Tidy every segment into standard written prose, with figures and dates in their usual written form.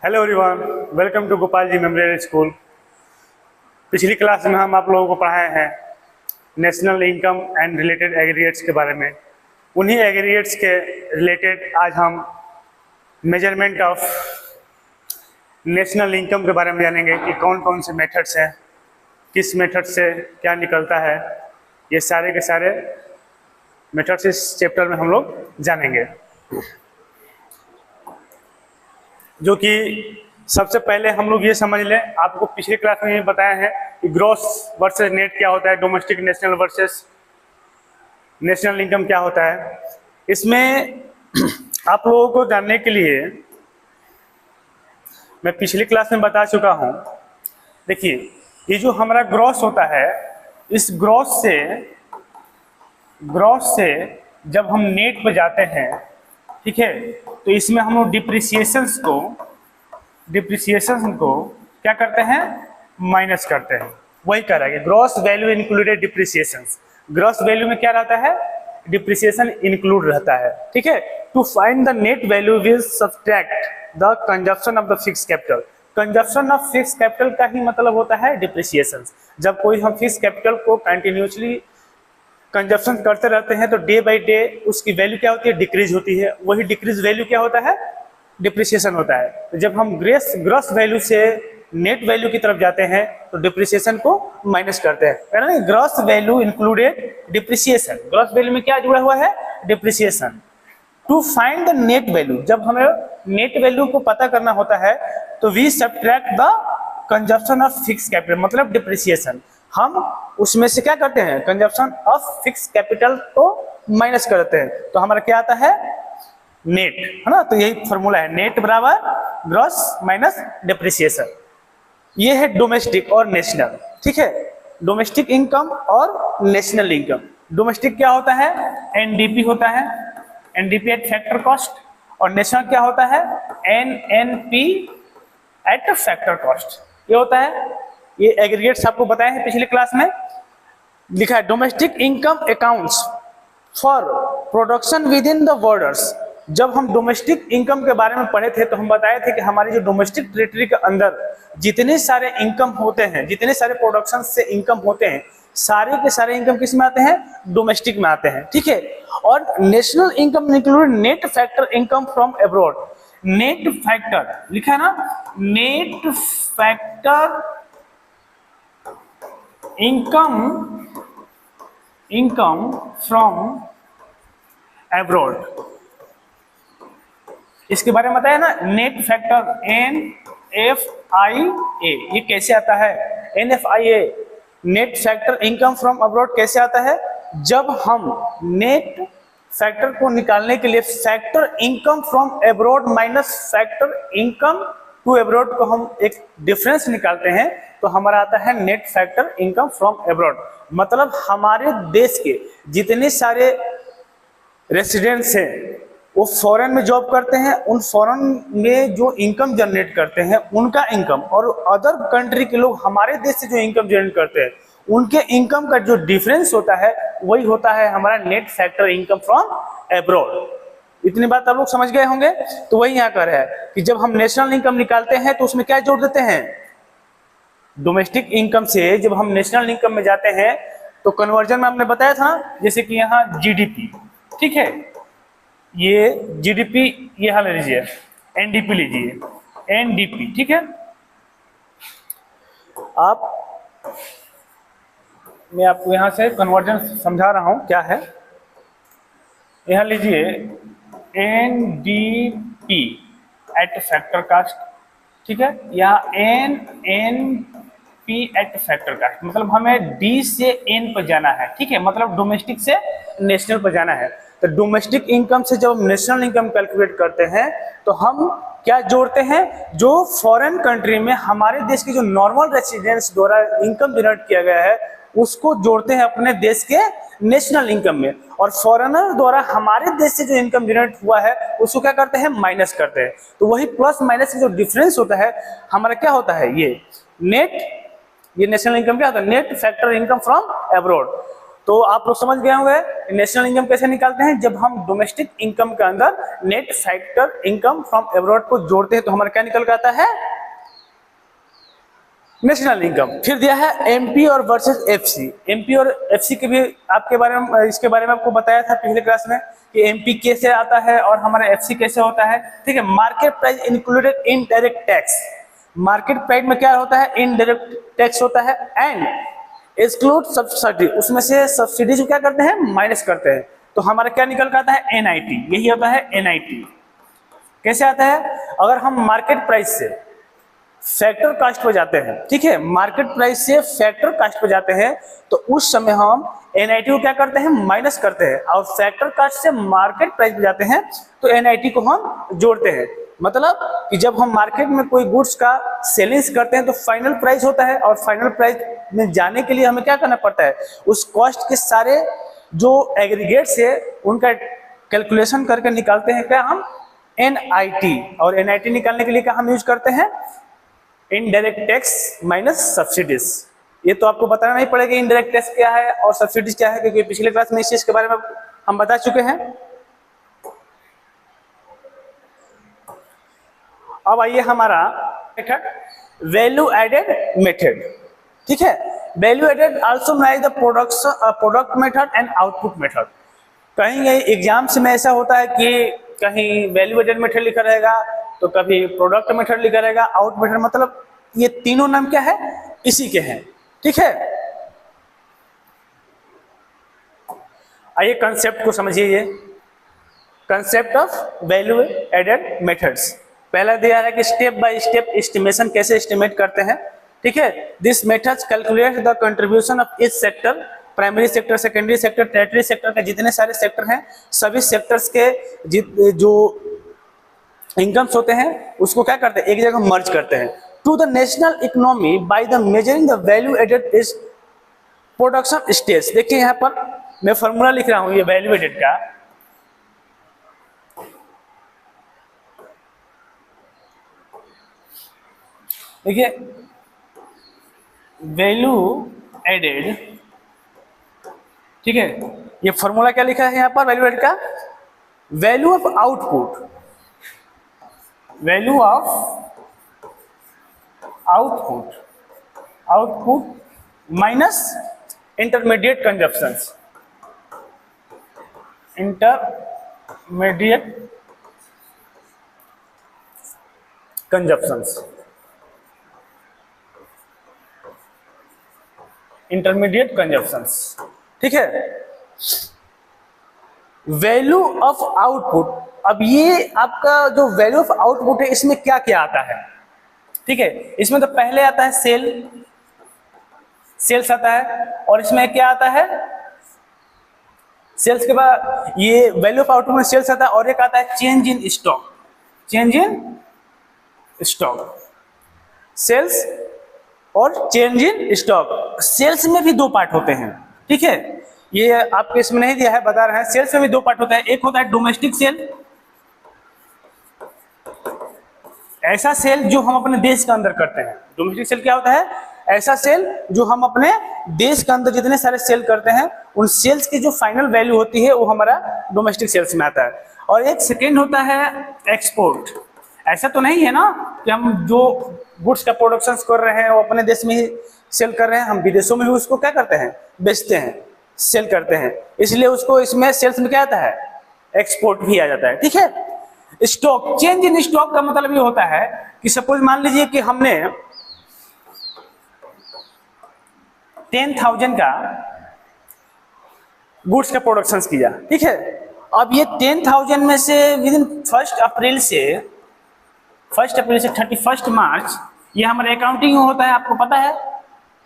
Hello everyone, welcome to Gopal ji memorial school. पिछली class में हम आप लोगों को पढ़ाए हैं national income and related aggregates के बारे में। उन्हीं एग्रीगेट्स के रिलेटेड आज हम मेजरमेंट ऑफ नेशनल इनकम के बारे में जानेंगे कि कौन कौन से मेथड्स हैं, किस मेथड से क्या निकलता है। ये सारे के सारे मेथड्स इस चैप्टर में हम लोग जानेंगे। जो कि सबसे पहले हम लोग ये समझ लें, आपको पिछले क्लास में ये बताया है कि ग्रॉस वर्सेस नेट क्या होता है, domestic national versus national income क्या होता है। इसमें आप लोगों को जानने के लिए मैं पिछली क्लास में बता चुका हूँ। देखिए, ये जो हमारा ग्रॉस होता है, इस ग्रॉस से जब हम नेट पर जाते हैं, ठीक है, तो इसमें हम लोग डिप्रिसिएशंस को क्या करते हैं, माइनस करते हैं। वही कह रहा है कि gross value included depreciations. Gross value में क्या रहता है, डिप्रिसिएशन इंक्लूड रहता है, ठीक है। To find the net value will subtract the consumption of the fix capital. Consumption of fix capital का ही मतलब होता है डिप्रिसिएशंस। जब कोई हम फिक्स कैपिटल को कंटिन्यूसली कंजप्शन करते रहते हैं तो डे बाय डे उसकी वैल्यू क्या होती है, डिक्रीज होती है। वही डिक्रीज वैल्यू क्या होता है, डिप्रिसिएशन होता है। तो जब हम ग्रॉस वैल्यू से नेट वैल्यू की तरफ जाते हैं तो डिप्रिसिएशन को माइनस करते हैं। Gross value included depreciation. Gross value में क्या जुड़ा हुआ है, depreciation. To find the net value, जब हमें नेट वैल्यू को पता करना होता है तो we subtract the consumption of fix capital, मतलब डिप्रिसिएशन। हम उसमें से क्या करते हैं, कंजप्शन ऑफ फिक्स कैपिटल को माइनस करते हैं, तो हमारा क्या आता है, नेट, है ना। तो यही फॉर्मूला है, नेट बराबर ग्रॉस माइनस डिप्रिसिएशन। ये है डोमेस्टिक और नेशनल, ठीक है। डोमेस्टिक इनकम और नेशनल इनकम। डोमेस्टिक क्या होता है, एनडीपी होता है, एनडीपी एट फैक्टर कॉस्ट। और नेशनल क्या होता है, एनएनपी एट फैक्टर कॉस्ट। ये होता है, ये एग्रीगेट्स आपको बताए हैं पिछले क्लास में। लिखा है domestic income accounts for production with in the borders. जब हम डोमेस्टिक इनकम के बारे में पढ़े थे तो हम बताए थे कि हमारी जो डोमेस्टिक टेरिटरी के अंदर जितने सारे इनकम होते हैं, जितने सारे प्रोडक्शन से इनकम होते हैं, सारे के सारे इनकम किस में आते हैं, डोमेस्टिक में आते हैं, ठीक है। और national income include net factor income from abroad. Net factor लिखा है ना, net factor income from abroad, इसके बारे में बताया ना। नेट फैक्टर NFIA, ये कैसे आता है, NFIA net factor income from abroad कैसे आता है, जब हम नेट फैक्टर को निकालने के लिए factor income from abroad minus factor income to abroad को हम एक डिफरेंस निकालते हैं तो हमारा आता है net factor income from abroad. मतलब हमारे देश के जितने सारे रेसिडेंट्स हैं वो फॉरेन में जॉब करते हैं, उन फॉरेन में जो इनकम जनरेट करते हैं उनका इनकम, और अदर कंट्री के लोग हमारे देश से जो इनकम जनरेट करते हैं उनके इनकम का जो डिफरेंस होता है वही होता है हमारा net factor income from abroad. इतनी बात आप लोग समझ गए होंगे। तो वही यहाँ कर है कि जब हम नेशनल इनकम निकालते हैं तो उसमें क्या जोड़ देते हैं, डोमेस्टिक इनकम से जब हम नेशनल इनकम में जाते हैं तो कन्वर्जन में हमने बताया था, जैसे कि यहाँ जीडीपी, ठीक है, ये जीडीपी, ये हाल लीजिए, एनडीपी लीजिए, एनडीपी, ठीक है। मैं आपको यहाँ से कन्वर्जन समझा रहा हूँ क्या है। यहाँ लीजिए एनडीपी एट फैक्टर कास्ट, ठीक है। यहाँ एनएनपी एट फैक्टर कास्ट, मतलब हमें डी से एन पर जाना है, ठीक है, मतलब डोमेस्टिक से नेशनल पर जाना है। तो डोमेस्टिक इनकम से जब हम नेशनल इनकम कैलकुलेट करते हैं तो हम क्या जोड़ते हैं, जो फॉरेन कंट्री में हमारे देश के जो नॉर्मल रेसिडेंट्स द्वारा इनकम जनरेट किया गया है उसको जोड़ते हैं अपने देश के नेशनल इनकम में, और फॉरेनर द्वारा हमारे देश से जो इनकम जनरेट हुआ है उसको क्या करते हैं, माइनस करते हैं। तो वही प्लस माइनस जो डिफरेंस होता है हमारा क्या होता है, ये नेट, ये नेशनल इनकम क्या होता है, net factor income from abroad. तो आप लोग समझ गए होंगे नेशनल इनकम कैसे निकालते हैं। जब हम डोमेस्टिक इनकम के अंदर net factor income from abroad को जोड़ते हैं तो हमारा क्या निकल के आता है, नेशनल इनकम। फिर दिया है एमपी और वर्सेस एफसी। एमपी और एफसी के भी आपके बारे में, इसके बारे में आपको बताया था पिछले क्लास में कि एमपी कैसे आता है और हमारा एफसी कैसे होता है। ठीक है, market price included in direct tax. Market price में क्या होता है, इनडायरेक्ट टैक्स होता है। एंड एक्सक्लूड सब्सिडी, उसमें से सब्सिडी जो क्या करते हैं, माइनस करते हैं। तो हमारा क्या निकल कर आता है, एनआईटी। यही होता है एनआईटी। कैसे आता है, अगर हम मार्केट प्राइस से फैक्टर कास्ट पे जाते हैं, ठीक है, मार्केट प्राइस से फैक्टर कास्ट पे जाते हैं तो उस समय हम एनआईटी को क्या करते हैं, माइनस करते हैं। और फैक्टर कास्ट से मार्केट प्राइस पे जाते हैं तो एनआईटी को हम जोड़ते हैं। मतलब कि जब हम मार्केट में कोई गुड्स का सेलिंग्स करते हैं तो फाइनल प्राइस होता है, और फाइनल प्राइस में जाने के लिए हमें क्या करना पड़ता है, उस कॉस्ट के सारे जो एग्रीगेट्स है उनका कैलकुलेशन करके निकालते हैं क्या हम, एनआईटी। और एनआईटी निकालने के लिए क्या हम यूज करते हैं, इनडायरेक्ट टैक्स माइनस सब्सिडीज। ये तो आपको बताना नहीं पड़ेगा इनडायरेक्ट टैक्स क्या है और सब्सिडीज क्या है, क्योंकि पिछले क्लास में इस चीज के बारे में हम बता चुके हैं। अब आइए हमारा मेथड, वैल्यू एडेड मेथड। ठीक है, value added also known the product method and output method. कहीं एग्जाम्स में ऐसा होता है कि कहीं वैल्यू एडेड मेथड लिखा रहेगा तो कभी प्रोडक्ट मेथड लिखा रहेगा, आउट मेथड। मतलब ये तीनों नाम क्या है, इसी के हैं। ठीक है, आइए कंसेप्ट को समझिए। ये concept of value added methods. पहला दिया है कि स्टेप बाय स्टेप एस्टिमेशन कैसे एस्टिमेट करते हैं। ठीक है, this methods calculate the contribution of each sector, primary sector, secondary sector, tertiary sector का जितने सारे सेक्टर हैं, सभी सेक्टर्स के जो इनकम्स होते हैं उसको क्या करते हैं, एक जगह मर्ज करते हैं। To the national economy by the measuring the value added is production stage. देखिए यहाँ पर मैं फॉर्मूला लिख रहा हूं ये वैल्यू एडेड का। देखिए वैल्यू एडेड, ठीक है, ये फॉर्मूला क्या लिखा है यहाँ पर वैल्यू एडेड का, value of output, value of output minus intermediate consumptions, intermediate consumptions. ठीक है, वैल्यू ऑफ आउटपुट। अब ये आपका जो वैल्यू ऑफ आउटपुट है इसमें क्या क्या आता है। ठीक है, इसमें तो पहले आता है सेल्स आता है, और इसमें क्या आता है, सेल्स के बाद ये वैल्यू ऑफ आउटपुट में सेल्स आता है, और एक आता है change in stock, change in stock, sales और चेंज इन स्टॉक। सेल्स में भी दो पार्ट होते हैं। ठीक है, ये आपके इसमें नहीं दिया है, बता रहे हैं। सेल्स में भी दो पार्ट होता है, एक होता है डोमेस्टिक सेल, ऐसा सेल जो हम अपने देश के अंदर करते हैं। डोमेस्टिक सेल क्या होता है, ऐसा सेल जो हम अपने देश के अंदर जितने सारे सेल करते हैं उन सेल्स की जो फाइनल वैल्यू होती है वो हमारा डोमेस्टिक सेल्स में आता है। और एक सेकेंड होता है एक्सपोर्ट। ऐसा तो नहीं है ना कि हम जो गुड्स का प्रोडक्शन कर रहे हैं वो अपने देश में ही सेल कर रहे हैं, हम विदेशों में भी उसको क्या करते हैं, बेचते हैं, सेल करते हैं। इसलिए उसको इसमें सेल्स में क्या आता है, एक्सपोर्ट भी आ जाता है। ठीक है, स्टॉक, चेंज इन स्टॉक का मतलब ये होता है कि सपोज मान लीजिए कि हमने 10,000 का गुड्स का प्रोडक्शन किया। ठीक है, अब ये 10,000 में से विद इन 1 अप्रैल से 31 मार्च ये हमारा अकाउंटिंग होता है, आपको पता है।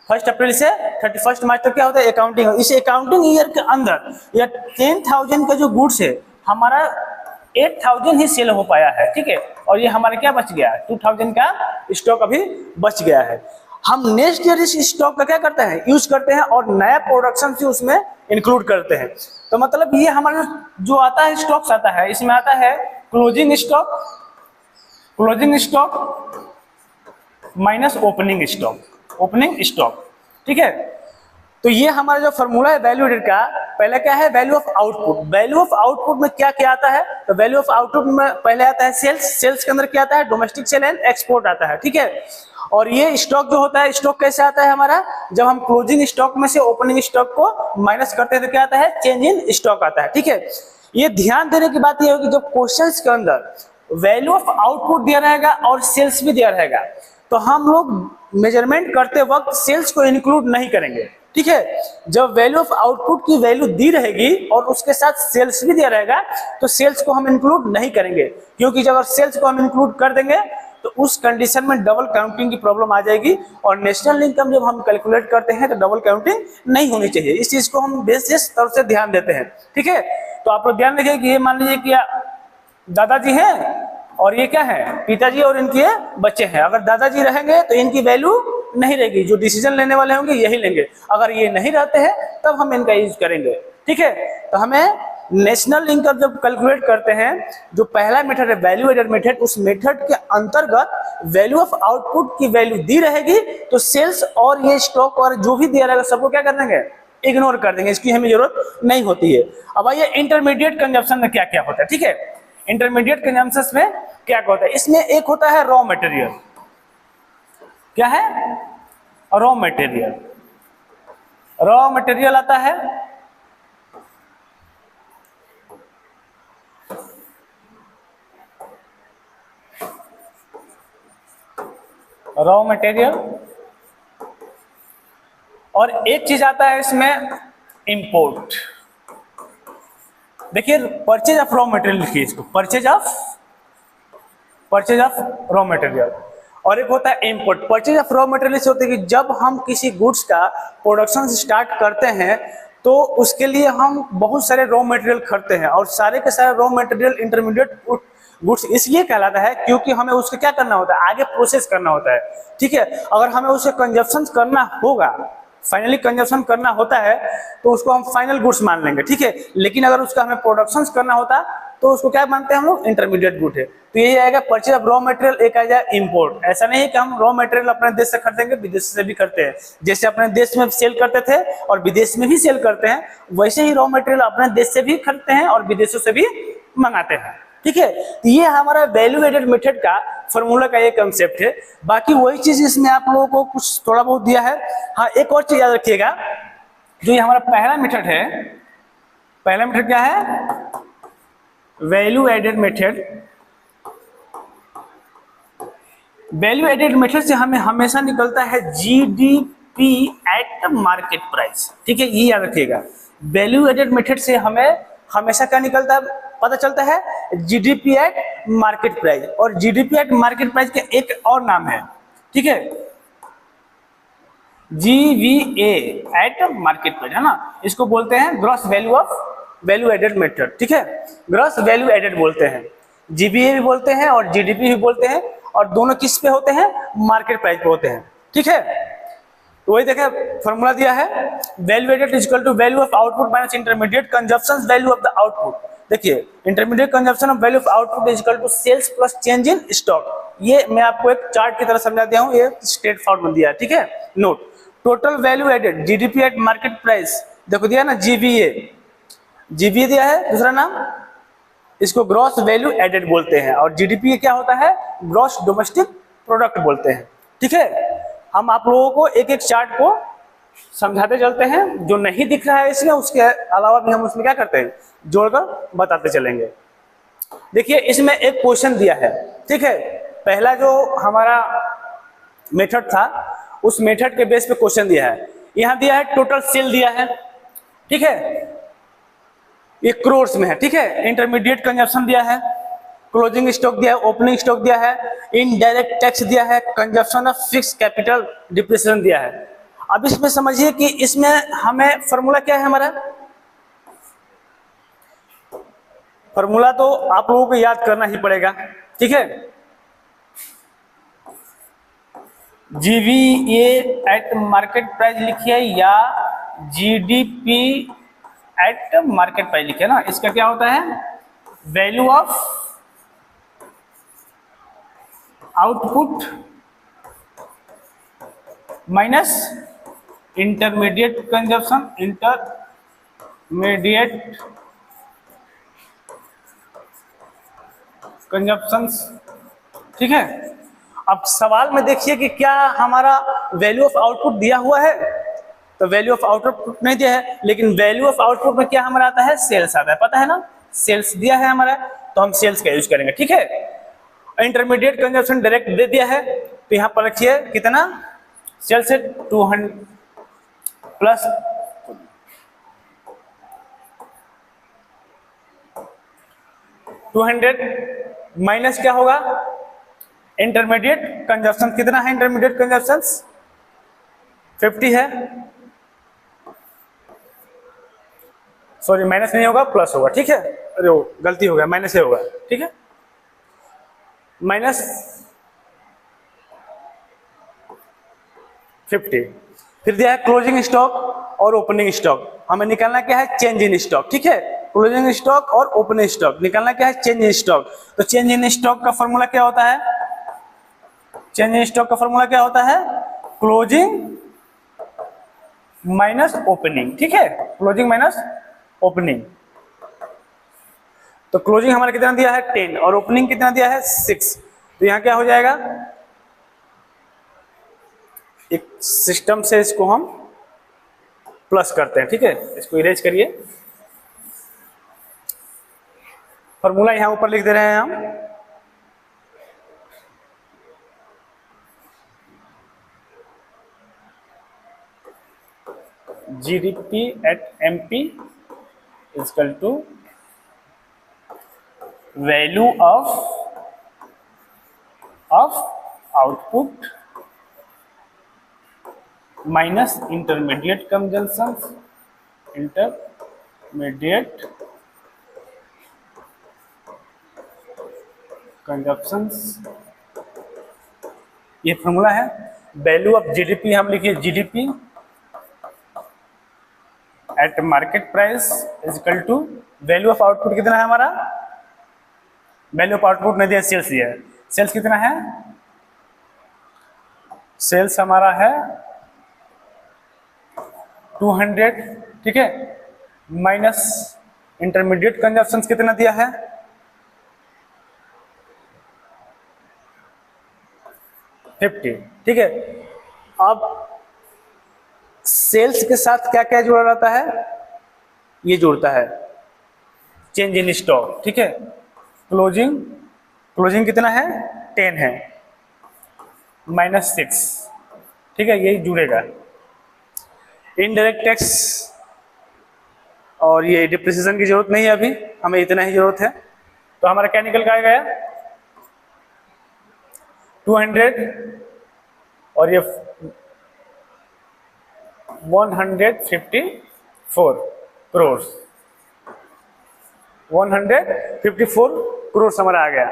1 अप्रैल से 31 मार्च तक क्या होता है, अकाउंटिंग। इस अकाउंटिंग ईयर के अंदर या 10,000 का जो गुड्स है हमारा 8,000 ही सेल हो पाया है। ठीक है, और ये हमारा क्या बच गया है, 2,000 का स्टॉक अभी बच गया है। हम नेक्स्ट ईयर इस स्टॉक का क्या करते हैं, यूज करते हैं और नया प्रोडक्शन से उसमें इंक्लूड करते हैं। तो मतलब ये हमारा जो आता है स्टॉक्स आता है, इसमें आता है closing stock minus opening stock. ठीक है, तो ये हमारा जो फॉर्मूला है वैल्यू एडेड का, पहले क्या है value of output. Value of output में क्या क्या आता है, तो वैल्यू ऑफ आउटपुट में पहले आता है सेल्स, सेल्स के अंदर क्या आता है डोमेस्टिक सेल एंड एक्सपोर्ट आता है, ठीक है। और ये स्टॉक जो होता है, स्टॉक कैसे आता है हमारा, जब हम क्लोजिंग स्टॉक में से ओपनिंग स्टॉक को माइनस करते हैं तो क्या आता है चेंज इन स्टॉक आता है, ठीक है। ये ध्यान देने की बात ये होगी जब क्वेश्चंस के अंदर वैल्यू ऑफ आउटपुट दिया रहेगा और सेल्स भी दिया रहेगा तो हम लोग मेजरमेंट करते वक्त सेल्स को इंक्लूड नहीं करेंगे, ठीक है। जब वैल्यू ऑफ आउटपुट की वैल्यू दी रहेगी और उसके साथ सेल्स भी दिया रहेगा तो सेल्स को हम इंक्लूड नहीं करेंगे, क्योंकि जब सेल्स को हम इंक्लूड कर देंगे तो उस कंडीशन में डबल काउंटिंग की प्रॉब्लम आ जाएगी। और नेशनल इनकम जब हम कैलकुलेट करते हैं तो डबल काउंटिंग नहीं होनी चाहिए, इस चीज को हम विशेष तरफ से ध्यान देते हैं, ठीक है। तो आप लोग ध्यान रखिए कि ये मान लीजिए कि दादाजी हैं और ये क्या है पिताजी और इनके बच्चे हैं। अगर दादाजी रहेंगे तो इनकी वैल्यू नहीं रहेगी, जो डिसीजन लेने वाले होंगे यही लेंगे। अगर ये नहीं रहते हैं तब हम इनका यूज करेंगे, ठीक है। तो हमें नेशनल इनकम जब कैलकुलेट करते हैं, जो पहला मेथड है वैल्यू एडेड मेथड, उस मेथड के अंतर्गत वैल्यू ऑफ आउटपुट की वैल्यू दी रहेगी तो सेल्स और ये स्टॉक और जो भी दिया रहेगा सबको क्या कर देंगे इग्नोर कर देंगे, इसकी हमें जरूरत नहीं होती है। अब आइए इंटरमीडिएट कंजप्शन में क्या क्या होता है, ठीक है। इंटरमीडिएट कंजम्पशन में क्या क्या होता है, इसमें एक होता है रॉ मटेरियल। क्या है रॉ मटेरियल, रॉ मटेरियल आता है रॉ मटेरियल, और एक चीज आता है इसमें इंपोर्ट। देखिए परचेज ऑफ रॉ मटेरियल लिखिए इसको, परचेज ऑफ रॉ मटेरियल। और एक होता है import. Purchase of raw material से होता है कि जब हम किसी गुड्स का प्रोडक्शन स्टार्ट करते हैं तो उसके लिए हम बहुत सारे रॉ मटेरियल खरीदते हैं, और सारे के सारे रॉ मटेरियल इंटरमीडिएट गुड्स इसलिए कहलाता है क्योंकि हमें उसके क्या करना होता है आगे प्रोसेस करना होता है, ठीक है। अगर हमें उसे कंजप्शन करना होगा, फाइनली कंजप्शन करना होता है तो उसको हम फाइनल गुड्स मान लेंगे, ठीक है। लेकिन अगर उसका हमें प्रोडक्शन करना होता तो उसको क्या मानते हैं हम लोग इंटरमीडिएट गुड है। तो यही आएगा परचेज ऑफ रॉ मटेरियल, एक आ जाए इंपोर्ट। ऐसा नहीं है कि हम रॉ मटेरियल अपने देश से खरीदेंगे, विदेश से भी करते हैं। जैसे अपने देश में सेल करते थे और विदेश में भी सेल करते हैं, वैसे ही रॉ मटेरियल अपने देश से भी खरीदते हैं और विदेशों से भी मंगाते हैं, ठीक है। तो ये हमारा वैल्यू एडेड मेथड का फॉर्मूला का ये कंसेप्ट है। बाकी वही चीज इसमें आप लोगों को कुछ थोड़ा बहुत दिया है। हाँ एक और चीज याद रखिएगा, जो ये हमारा पहला मेथड है, पहला मेथड क्या है value added method. Value added method से हमें हमेशा निकलता है जीडीपी एट मार्केट प्राइस, ठीक है। ये याद रखिएगा, वैल्यू एडेड मेथड से हमें हमेशा क्या निकलता है पता चलता है जीडीपी एट मार्केट प्राइस। और जीडीपी एट मार्केट प्राइस के एक और नाम है, ठीक है, जीवीए एट मार्केट प्राइस, है ना। इसको बोलते हैं gross value of value added method, ठीक है। ग्रॉस वैल्यू एडेड बोलते हैं, जीवीए भी बोलते हैं और जीडीपी भी बोलते हैं, और दोनों किस पे होते हैं मार्केट प्राइस पे होते हैं, ठीक है। तो वही देखें फॉर्मूला दिया है, value added is equal to value of output minus intermediate consumption value of the output. देखिए intermediate consumption of value of output is equal to sales plus change in stock. ये मैं आपको एक चार्ट की तरह समझा दिया हूं, ये स्ट्रेट फॉर्मूला दिया है, ठीक है। Note total value added GDP at market price, देखो दिया ना जीवीए, जीवीए दिया है दूसरा नाम, इसको ग्रॉस वैल्यू एडेड बोलते हैं। और जीडीपी क्या होता है ग्रॉस डोमेस्टिक प्रोडक्ट बोलते हैं, ठीक है। हम आप लोगों को एक एक चार्ट को समझाते चलते हैं, जो नहीं दिख रहा है इसमें उसके अलावा भी हम उसमें क्या करते हैं जोड़कर बताते चलेंगे। देखिए इसमें एक क्वेश्चन दिया है, ठीक है। पहला जो हमारा मेथड था उस मेथड के बेस पे क्वेश्चन दिया है। यहां दिया है टोटल सेल दिया है, ठीक है, ये करोड़ में है, ठीक है। इंटरमीडिएट कंजप्शन दिया है, क्लोजिंग स्टॉक दिया है, ओपनिंग स्टॉक दिया है, इनडायरेक्ट टैक्स दिया है, consumption of fix capital depreciation दिया है। अब इसमें समझिए कि इसमें हमें फॉर्मूला क्या है हमारा, फॉर्मूला तो आप लोगों को याद करना ही पड़ेगा, ठीक है। जीवीए एट मार्केट प्राइस लिखिए या जीडीपी एट मार्केट प्राइस लिखिए ना। इसका क्या होता है value of output minus intermediate consumptions, ठीक है। अब सवाल में देखिए कि क्या हमारा वैल्यू ऑफ आउटपुट दिया हुआ है, तो वैल्यू ऑफ आउटपुट नहीं दिया है, लेकिन वैल्यू ऑफ आउटपुट में क्या हमारा आता है, सेल्स आता है, पता है ना, सेल्स दिया है हमारा, तो हम सेल्स का यूज करेंगे, ठीक है। इंटरमीडिएट कंजप्शन डायरेक्ट दे दिया है, तो यहाँ पर रखिए कितना, सेल्स है 200 प्लस 200 माइनस क्या होगा, इंटरमीडिएट कंजप्शन कितना है, इंटरमीडिएट कंजप्शन 50 है, सॉरी माइनस नहीं होगा प्लस होगा, ठीक है, अरे वो गलती हो गया, माइनस ही होगा, ठीक है, माइनस 50। फिर दिया है क्लोजिंग स्टॉक और ओपनिंग स्टॉक, हमें निकालना क्या है, चेंज इन स्टॉक, ठीक है, क्लोजिंग स्टॉक और ओपनिंग स्टॉक निकालना क्या है, चेंज इन स्टॉक। तो चेंज इन स्टॉक का फॉर्मूला क्या होता है, चेंज इन स्टॉक का फॉर्मूला क्या होता है, क्लोजिंग माइनस ओपनिंग, ठीक है, क्लोजिंग माइनस ओपनिंग। तो क्लोजिंग हमारा कितना दिया है 10 और ओपनिंग कितना दिया है 6, तो यहां क्या हो जाएगा, एक सिस्टम से इसको हम प्लस करते हैं, ठीक है, इसको इरेज करिए, फॉर्मूला यहां ऊपर लिख दे रहे हैं हम, GDP at MP is equal to value of output minus intermediate consumptions, ये फॉर्मूला है। वैल्यू ऑफ जीडीपी हम लिखिए, GDP at market price is equal to value of output कितना है हमारा, वैल्यू ऑफ आउटपुट नहीं दिया, सेल्स दिया है, सेल्स कितना है, सेल्स हमारा है 200, ठीक है, माइनस इंटरमीडिएट कंजप्शन कितना दिया है 50, ठीक है। अब सेल्स के साथ क्या क्या जुड़ा रहता है, ये जुड़ता है चेंज इन स्टॉक, ठीक है, क्लोजिंग कितना है 10 है, -6, ठीक है, यही जुड़ेगा। इनडायरेक्ट टैक्स और ये डिप्रिसिएशन की जरूरत नहीं है, अभी हमें इतना ही जरूरत है, तो हमारा क्या निकल कर गया 200 और ये 154 करोड़, 154 करोड़ हमारा आ गया।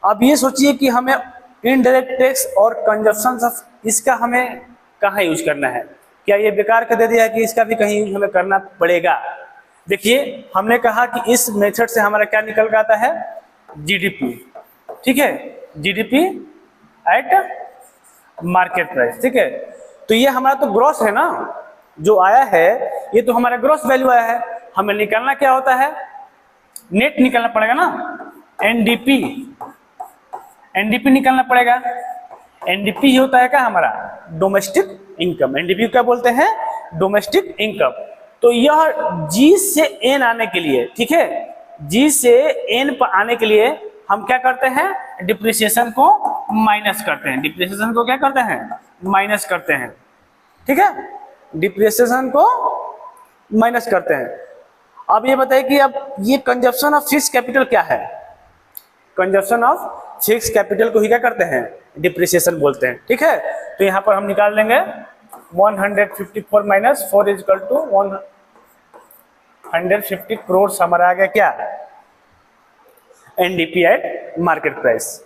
अब ये सोचिए कि हमें इनडायरेक्ट टैक्स और कंजप्शन इसका हमें कहाँ यूज करना है, क्या ये बेकार कर दे दिया है कि इसका भी कहीं यूज हमें करना पड़ेगा। देखिए हमने कहा कि इस मेथड से हमारा क्या निकल कर आता है, जीडीपी, ठीक है, जीडीपी एट मार्केट प्राइस, ठीक है। तो ये हमारा तो ग्रॉस है ना, जो आया है ये तो हमारा ग्रॉस वैल्यू आया है, हमें निकालना क्या होता है, नेट निकालना पड़ेगा ना, एनडीपी निकालना पड़ेगा। एनडीपी ही होता है क्या हमारा, डोमेस्टिक इनकम, एनडीपी क्या बोलते हैं, डोमेस्टिक इनकम। तो यह जी से एन आने के लिए, ठीक है, जी से एन पर आने के लिए हम क्या करते हैं, डिप्रिसिएशन को माइनस करते हैं, डिप्रिसिएशन को क्या करते हैं, माइनस करते हैं, ठीक है, डिप्रिसिएशन को माइनस करते हैं। अब ये बताइए कि अब ये कंजप्शन ऑफ फिक्स कैपिटल क्या है, कंजप्शन ऑफ फिक्स कैपिटल को ही क्या करते हैं, डिप्रिसिएशन बोलते हैं, ठीक है। तो यहाँ पर हम निकाल लेंगे 154 minus 4 is equal to 150 crore हमारा आ गया क्या, एनडीपी एट मार्केट प्राइस।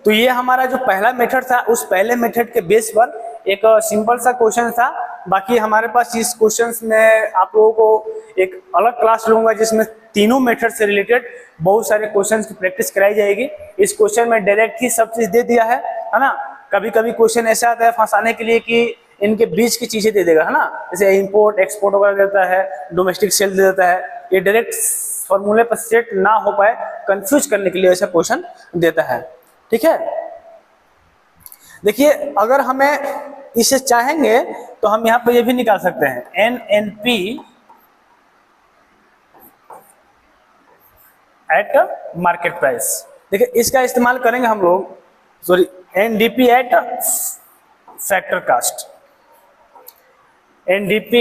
तो ये हमारा जो पहला मेथड था, उस पहले मेथड के बेस पर एक सिंपल सा क्वेश्चन था। बाकी हमारे पास इस क्वेश्चन में आप लोगों को एक अलग क्लास लूंगा जिसमें तीनों मेथड से रिलेटेड बहुत सारे क्वेश्चन की प्रैक्टिस कराई जाएगी। इस क्वेश्चन में डायरेक्ट ही सब चीज दे दिया है ना। कभी कभी क्वेश्चन ऐसा आता है फंसाने के लिए कि इनके बीच की चीजें दे देगा, है ना, जैसे इंपोर्ट एक्सपोर्ट वगैरह देता है, डोमेस्टिक सेल दे देता है। ये डायरेक्ट फॉर्मूले पर सेट ना हो पाए, कंफ्यूज करने के लिए ऐसा क्वेश्चन देता है। ठीक है, देखिए अगर हमें इसे चाहेंगे तो हम यहाँ पर ये भी निकाल सकते हैं, NNP एट मार्केट प्राइस। देखिए इसका इस्तेमाल करेंगे हम लोग, sorry NDP at factor cost, NDP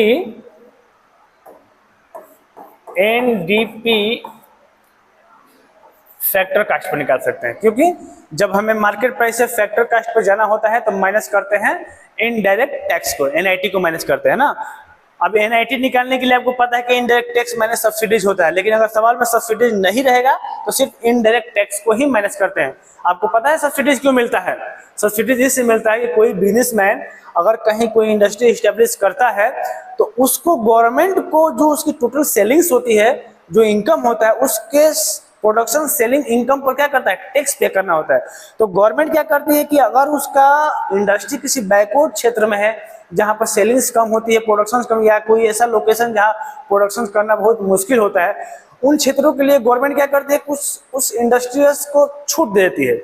factor cost पर निकाल सकते हैं, क्योंकि जब हमें मार्केट प्राइस से फैक्टर कास्ट पर जाना होता है तो माइनस करते हैं इनडायरेक्ट टैक्स को, NIT को माइनस करते हैं ना। अब NIT निकालने के लिए आपको पता है कि इनडायरेक्ट टैक्स माइनस सब्सिडीज होता है, लेकिन अगर सवाल में सब्सिडीज नहीं रहेगा तो सिर्फ इनडायरेक्ट टैक्स को ही माइनस करते हैं। आपको पता है सब्सिडीज क्यों मिलता है? सब्सिडीज इससे मिलता है कि कोई बिजनेसमैन अगर कहीं कोई इंडस्ट्री इस्टेब्लिश करता है तो उसको गवर्नमेंट को जो उसकी टोटल सेलिंग्स होती है, जो इनकम होता है, उसके प्रोडक्शन सेलिंग इनकम पर क्या करता है, टैक्स पे करना होता है। तो गवर्नमेंट क्या करती है कि अगर उसका इंडस्ट्री किसी बैकवर्ड क्षेत्र में है जहां पर सेलिंग्स कम होती है, प्रोडक्शन कम, या कोई ऐसा लोकेशन जहां प्रोडक्शन करना बहुत मुश्किल होता है, उन क्षेत्रों के लिए गवर्नमेंट क्या करती है, कुछ उस इंडस्ट्रीज को छूट देती है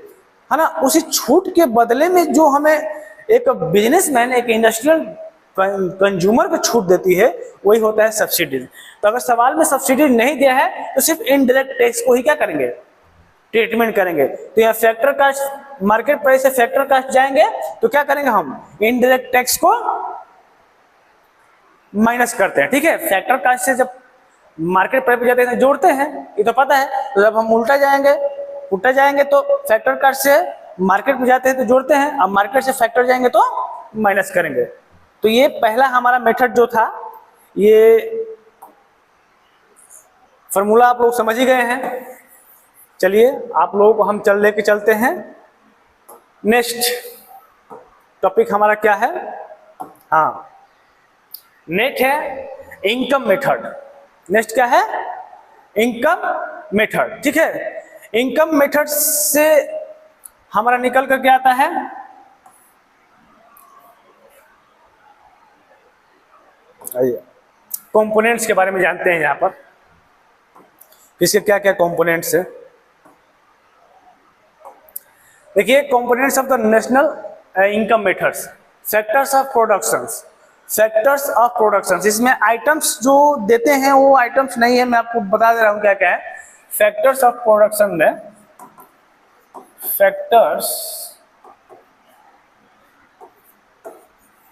ना। उसी छूट के बदले में जो हमें एक बिजनेसमैन, एक इंडस्ट्रियल कंज्यूमर को छूट देती है, वही होता है सब्सिडी। तो अगर सवाल में सब्सिडी नहीं दिया है तो सिर्फ इनडायरेक्ट टैक्स को ही क्या करेंगे, ट्रीटमेंट करेंगे। तो यहाँ फैक्टर कास्ट, मार्केट प्राइस से फैक्टर कास्ट जाएंगे तो क्या करेंगे, हम इनडायरेक्ट टैक्स को माइनस करते हैं। ठीक है, फैक्टर कास्ट से जब मार्केट प्राइस पे जाते हैं जोड़ते हैं, ये तो पता है। तो जब हम उल्टा जाएंगे तो फैक्टर कास्ट से मार्केट में जाते हैं तो जोड़ते हैं, अब मार्केट से फैक्टर जाएंगे तो माइनस करेंगे। तो ये पहला हमारा मेथड जो था, ये फॉर्मूला आप लोग समझ ही गए हैं। चलिए आप लोगों को हम लेके चलते हैं। नेक्स्ट टॉपिक हमारा क्या है, हाँ नेक्स्ट है इनकम मेथड। नेक्स्ट क्या है, इनकम मेथड। ठीक है, इनकम मेथड से हमारा निकल कर क्या आता है, कंपोनेंट्स के बारे में जानते हैं। यहाँ पर इसके क्या क्या कंपोनेंट्स है, देखिए components of the national income methods, factors of productions, factors of productions. इसमें आइटम्स जो देते हैं वो आइटम्स नहीं है, मैं आपको बता दे रहा हूं क्या क्या है। फैक्टर्स ऑफ प्रोडक्शन में फैक्टर्स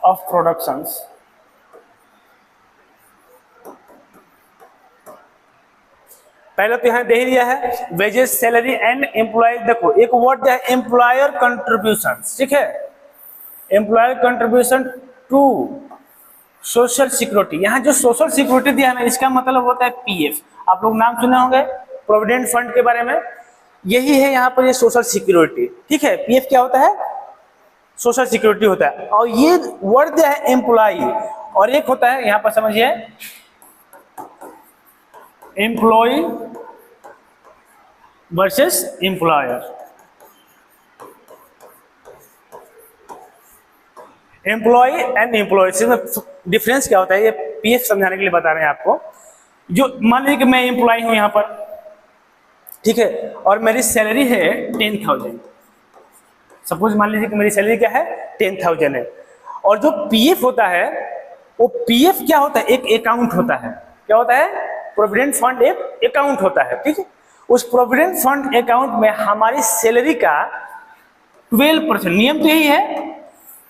ऑफ प्रोडक्शंस, पहले तो यहां दे ही दिया है वेजेस, सैलरी एंड एम्प्लॉय। देखो एक वर्ड है एम्प्लॉयर कंट्रीब्यूशन, ठीक है, employer contribution to social security. यहाँ जो सोशल सिक्योरिटी दिया है ना, इसका मतलब होता है PF। आप लोग नाम सुने होंगे प्रोविडेंट फंड के बारे में, यही है यहाँ पर ये सोशल सिक्योरिटी। ठीक है, PF क्या होता है, सोशल सिक्योरिटी होता है। और ये वर्ड दिया है एम्प्लॉय, और एक होता है यहाँ पर समझिए employee versus employer. Employee and employee, इसमें डिफरेंस क्या होता है, ये PF समझाने के लिए बता रहे हैं आपको। जो मान लीजिए कि मैं एम्प्लॉय हूं यहाँ पर, ठीक है, और मेरी सैलरी है 10,000। सपोज मान लीजिए कि मेरी सैलरी क्या है 10,000 है, और जो PF होता है वो PF क्या होता है, एक अकाउंट होता है। क्या होता है, प्रोविडेंट फंड एक अकाउंट होता है। ठीक है, उस प्रोविडेंट फंड अकाउंट में हमारी सैलरी का 12%, नियम तो यही है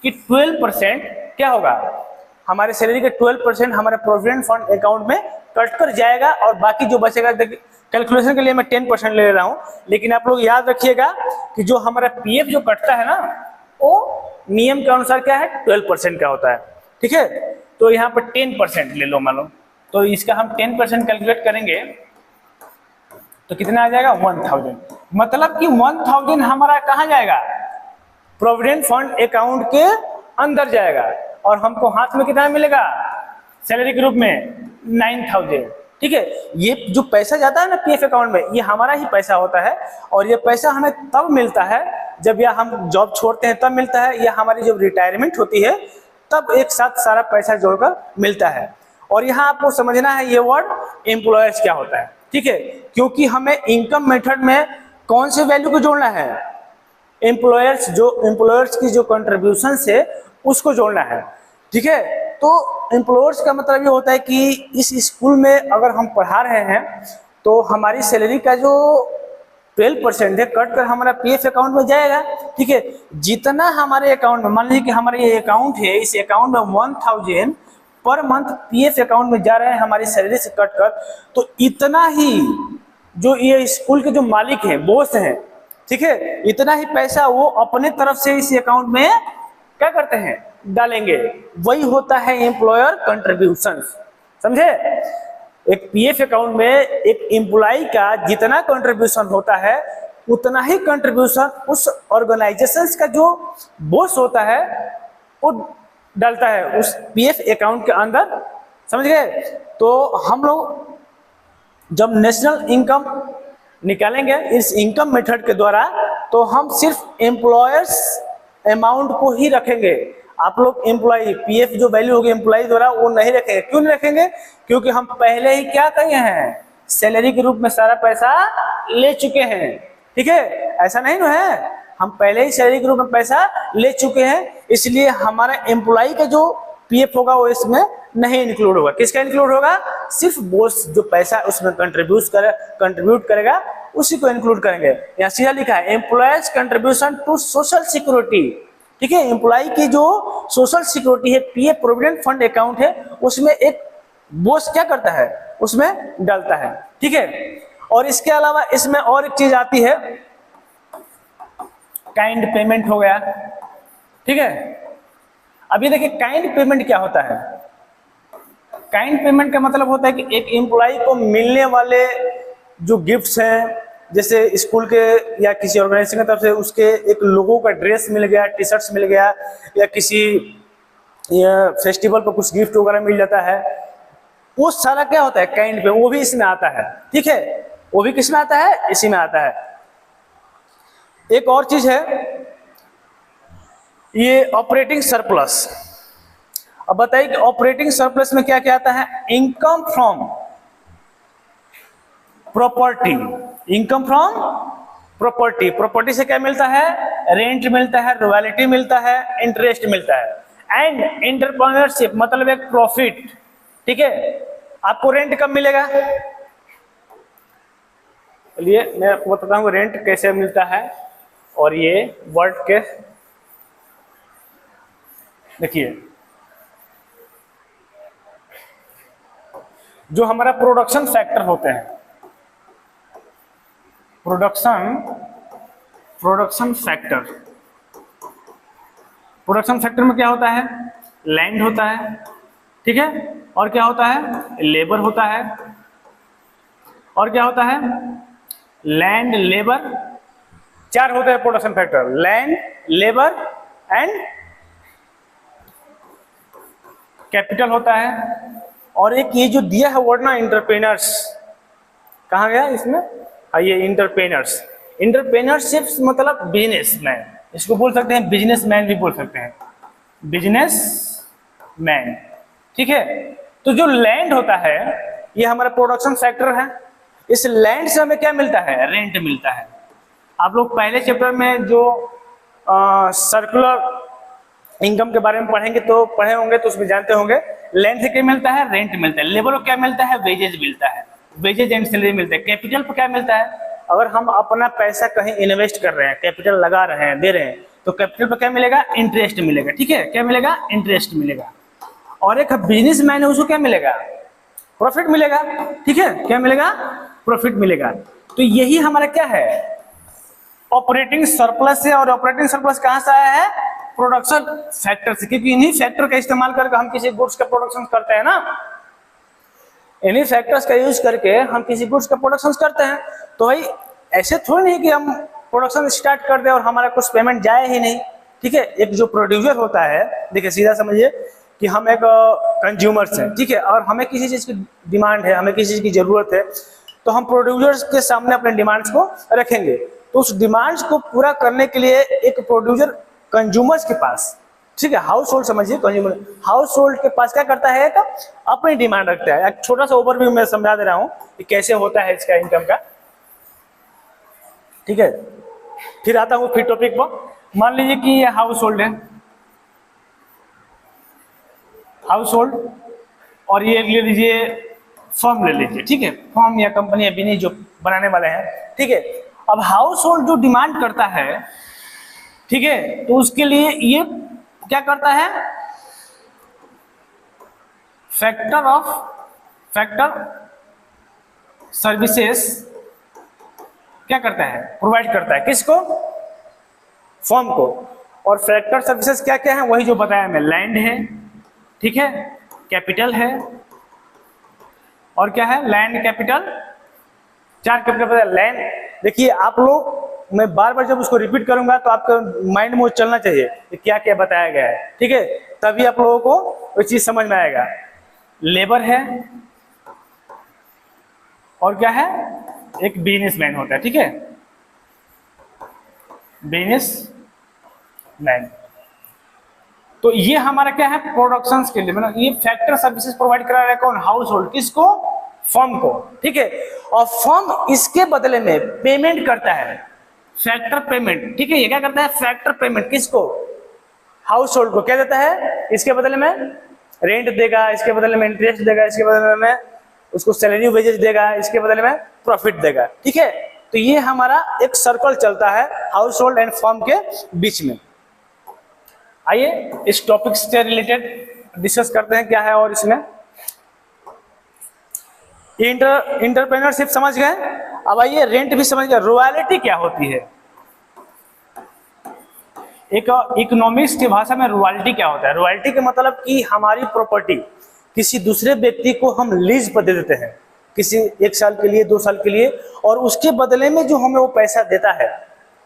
कि 12% क्या होगा, हमारे सैलरी का 12% हमारे प्रोविडेंट फंड अकाउंट में कट कर जाएगा, और बाकी जो बचेगा, कैलकुलेशन के लिए मैं 10% ले रहा हूं, लेकिन आप लोग याद रखिएगा कि जो हमारा PF जो कटता है ना, वो नियम के अनुसार क्या है 12% का होता है। ठीक है, तो यहाँ पर 10% ले लो मान लो, तो इसका हम 10% कैलकुलेट करेंगे तो कितना आ जाएगा 1000। मतलब कि 1000 हमारा कहाँ जाएगा, प्रोविडेंट फंड अकाउंट के अंदर जाएगा, और हमको हाथ में कितना मिलेगा सैलरी के रूप में 9000। ठीक है, ये जो पैसा जाता है ना PF अकाउंट में, ये हमारा ही पैसा होता है, और ये पैसा हमें तब मिलता है जब या हम जॉब छोड़ते हैं तब मिलता है, या हमारी जब रिटायरमेंट होती है तब एक साथ सारा पैसा जोड़कर मिलता है। और यहाँ आपको समझना है ये वर्ड एम्प्लॉयर्स क्या होता है, ठीक है, क्योंकि हमें इनकम मेथड में कौन से वैल्यू को जोड़ना है, एम्प्लॉयर्स की जो कंट्रीब्यूशन है उसको जोड़ना है, ठीक है। तो एम्प्लॉयर्स का मतलब ये होता है कि इस स्कूल में अगर हम पढ़ा रहे हैं तो हमारी सैलरी का जो 12% है कट कर हमारा पीएफ अकाउंट में जाएगा, ठीक है। जितना हमारे अकाउंट में, मान लीजिए कि हमारा ये अकाउंट है, इस अकाउंट में 1000 पर मंथ पीएफ अकाउंट में जा रहे हैं हमारी सैलरी से कट कर, तो इतना ही जो ये स्कूल के जो मालिक हैं, बॉस हैं, ठीक है, इतना ही पैसा वो अपने तरफ से इस अकाउंट में क्या करते हैं, डालेंगे। वही होता है एम्प्लॉयर कंट्रीब्यूशन, समझे। एक पीएफ अकाउंट में एक एम्प्लॉय का जितना कंट्रीब्यूशन होता है उतना ही कंट्रीब्यूशन उस ऑर्गेनाइजेशन का जो बॉस होता है वो डालता है उस पीएफ अकाउंट के अंदर, समझ गए। तो हम लोग जब नेशनल इनकम निकालेंगे इस इनकम मेथड के द्वारा, तो हम सिर्फ एम्प्लॉयर्स अमाउंट को ही रखेंगे। आप लोग एम्प्लॉय पीएफ जो वैल्यू होगी एम्प्लॉय द्वारा वो नहीं रखेंगे। क्यों नहीं रखेंगे? क्योंकि हम पहले ही क्या किए हैं, सैलरी के रूप में सारा पैसा ले चुके हैं, ठीक है। ऐसा नहीं ना है, हम पहले ही सैलरी के रूप में पैसा ले चुके हैं, इसलिए हमारा एम्प्लॉय का जो पीएफ होगा वो इसमें नहीं इंक्लूड होगा। किसका इंक्लूड होगा? सिर्फ बॉस जो पैसा उसमें कंट्रीब्यूट करेगा उसी को इंक्लूड करेंगे। यहाँ सीधा लिखा है employees contribution to social security, ठीक है। एम्प्लॉय की जो सोशल सिक्योरिटी है, पीएफ प्रोविडेंट फंड अकाउंट है, उसमें एक बॉस क्या करता है, उसमें डालता है, ठीक है। और इसके अलावा इसमें और एक चीज आती है, काइंड पेमेंट हो गया, ठीक है। अभी देखिए काइंड पेमेंट क्या होता है। काइंड पेमेंट का मतलब होता है कि एक एम्प्लॉय को मिलने वाले जो गिफ्ट्स हैं, जैसे स्कूल के या किसी ऑर्गेनाइजेशन की तरफ से उसके एक लोगों का ड्रेस मिल गया, टी शर्ट्स मिल गया, या किसी फेस्टिवल पर कुछ गिफ्ट वगैरह मिल जाता है, वो सारा क्या होता है, काइंड पे, वो भी इसमें आता है, ठीक है। वो भी किसमें आता है? इसी में आता है। एक और चीज है ये ऑपरेटिंग सरप्लस। अब बताइए कि ऑपरेटिंग सरप्लस में क्या क्या आता है? Income from property, income from property. Property से क्या मिलता है? रेंट मिलता है, रॉयल्टी मिलता है, इंटरेस्ट मिलता है। एंड एंटरप्रेन्योरशिप मतलब एक प्रॉफिट, ठीक है। आपको रेंट कब मिलेगा? चलिए मैं आपको बताता हूँ रेंट कैसे मिलता है। और ये वर्ड के देखिए, जो हमारा प्रोडक्शन फैक्टर होते हैं, प्रोडक्शन फैक्टर में क्या होता है? लैंड होता है, ठीक है। और क्या होता है? लेबर होता है। और क्या होता है? लैंड, लेबर, चार होते हैं production factor, land, labour and capital होता है। और एक ये जो दिया है वर्ड ना एंटरप्रेन्योर्स, कहाँ गया इसमें? ये एंटरप्रेन्योरशिप मतलब बिजनेसमैन, इसको बोल सकते हैं बिजनेसमैन भी बोल सकते हैं, बिजनेसमैन, ठीक है। तो जो लैंड होता है ये हमारा प्रोडक्शन फैक्टर है। इस लैंड से हमें क्या मिलता है? रेंट मिलता है। आप लोग पहले चैप्टर में जो सर्कुलर इनकम के बारे में पढ़ेंगे तो पढ़े होंगे, तो उसमें जानते होंगे लैंड से क्या मिलता है? रेंट मिलता है। लेबर को क्या मिलता है? वेजेज मिलता है, वेजेज एंड सैलरी मिलता है। कैपिटल पर क्या मिलता है? अगर हम अपना पैसा कहीं इन्वेस्ट कर रहे हैं, कैपिटल लगा रहे हैं, दे रहे हैं, तो कैपिटल पर क्या मिलेगा? इंटरेस्ट मिलेगा, ठीक है। क्या मिलेगा? इंटरेस्ट मिलेगा। और एक बिजनेसमैन है उसको क्या मिलेगा? प्रॉफिट मिलेगा, ठीक है। क्या मिलेगा? प्रॉफिट मिलेगा। तो यही हमारा क्या है? ऑपरेटिंग सरप्लस है। और ऑपरेटिंग सरप्लस कहां से आया है? प्रोडक्शन फैक्टर से, क्योंकि इन्हीं फैक्टर का इस्तेमाल करके हम किसी गुड्स का प्रोडक्शन करते हैं ना, इन्हीं फैक्टर्स का यूज करके हम किसी गुड्स का प्रोडक्शन करते हैं। तो भाई ऐसे थोड़ी नहीं कि हम प्रोडक्शन स्टार्ट कर दे और हमारा कुछ पेमेंट जाए ही नहीं, ठीक है। एक जो प्रोड्यूसर होता है, देखिए सीधा समझिए कि हम एक कंज्यूमर्स हैं, ठीक है, और हमें किसी चीज की डिमांड है, हमें किसी चीज की जरूरत है, तो हम प्रोड्यूसर्स के सामने अपने डिमांड्स को रखेंगे। तो उस डिमांड्स को पूरा करने के लिए एक प्रोड्यूसर कंज्यूमर्स के पास ठीक है, हाउस होल्ड समझिए, कंज्यूमर हाउस होल्ड के पास क्या करता है, एक अपनी डिमांड रखता है। एक छोटा सा ओवरव्यू मैं समझा दे रहा हूं कि कैसे होता है इसका इनकम का, ठीक है। फिर आता हूँ फिर टॉपिक पर। मान लीजिए कि ये हाउस होल्ड है, हाउस होल्ड, और ये ले लीजिए फर्म ले लीजिए, ठीक है, फर्म या कंपनी या बिजनेस जो बनाने वाले हैं, ठीक है। अब हाउस होल्ड जो डिमांड करता है, ठीक है, तो उसके लिए ये क्या करता है, फैक्टर सर्विसेज क्या करता है, प्रोवाइड करता है, किसको, फर्म को। और फैक्टर सर्विसेज क्या क्या है, वही जो बताया मैं, लैंड है, ठीक है, कैपिटल है, और क्या है, लैंड, कैपिटल, 4 कैपिटल। लैंड, देखिए आप लोग, मैं बार बार जब उसको रिपीट करूंगा तो आपका माइंड में चलना चाहिए कि क्या क्या बताया गया है, ठीक है, तभी आप लोगों को वो चीज समझ में आएगा। लेबर है, और क्या है, एक बिजनेसमैन होता है, ठीक है, बिजनेसमैन। तो ये हमारा क्या है, प्रोडक्शन के लिए, मतलब ये फैक्टर सर्विसेज प्रोवाइड करा रहा है कौन, हाउस होल्ड, किसको, फर्म को, ठीक है। और फर्म इसके बदले में पेमेंट करता है, फैक्टर पेमेंट, ठीक है। ये क्या करता है, फैक्टर पेमेंट, किसको, हाउस होल्ड को, क्या देता है, इसके बदले में रेंट देगा, इसके बदले में इंटरेस्ट देगा, इसके बदले में उसको सैलरी वेजेस देगा, इसके बदले में प्रॉफिट देगा, ठीक है। तो ये हमारा एक सर्कल चलता है हाउस होल्ड एंड फर्म के बीच में। आइए इस टॉपिक से रिलेटेड डिस्कस करते हैं क्या है, और इसमें इंटरप्रेन्योरशिप समझ गए। अब आइए रेंट भी समझ गए। रॉयल्टी क्या होती है, एक इकोनॉमिक्स की भाषा में रॉयल्टी क्या होता है। रॉयल्टी का मतलब कि हमारी प्रॉपर्टी किसी दूसरे व्यक्ति को हम लीज पर दे देते हैं, किसी 1 साल के लिए, 2 साल के लिए, और उसके बदले में जो हमें वो पैसा देता है,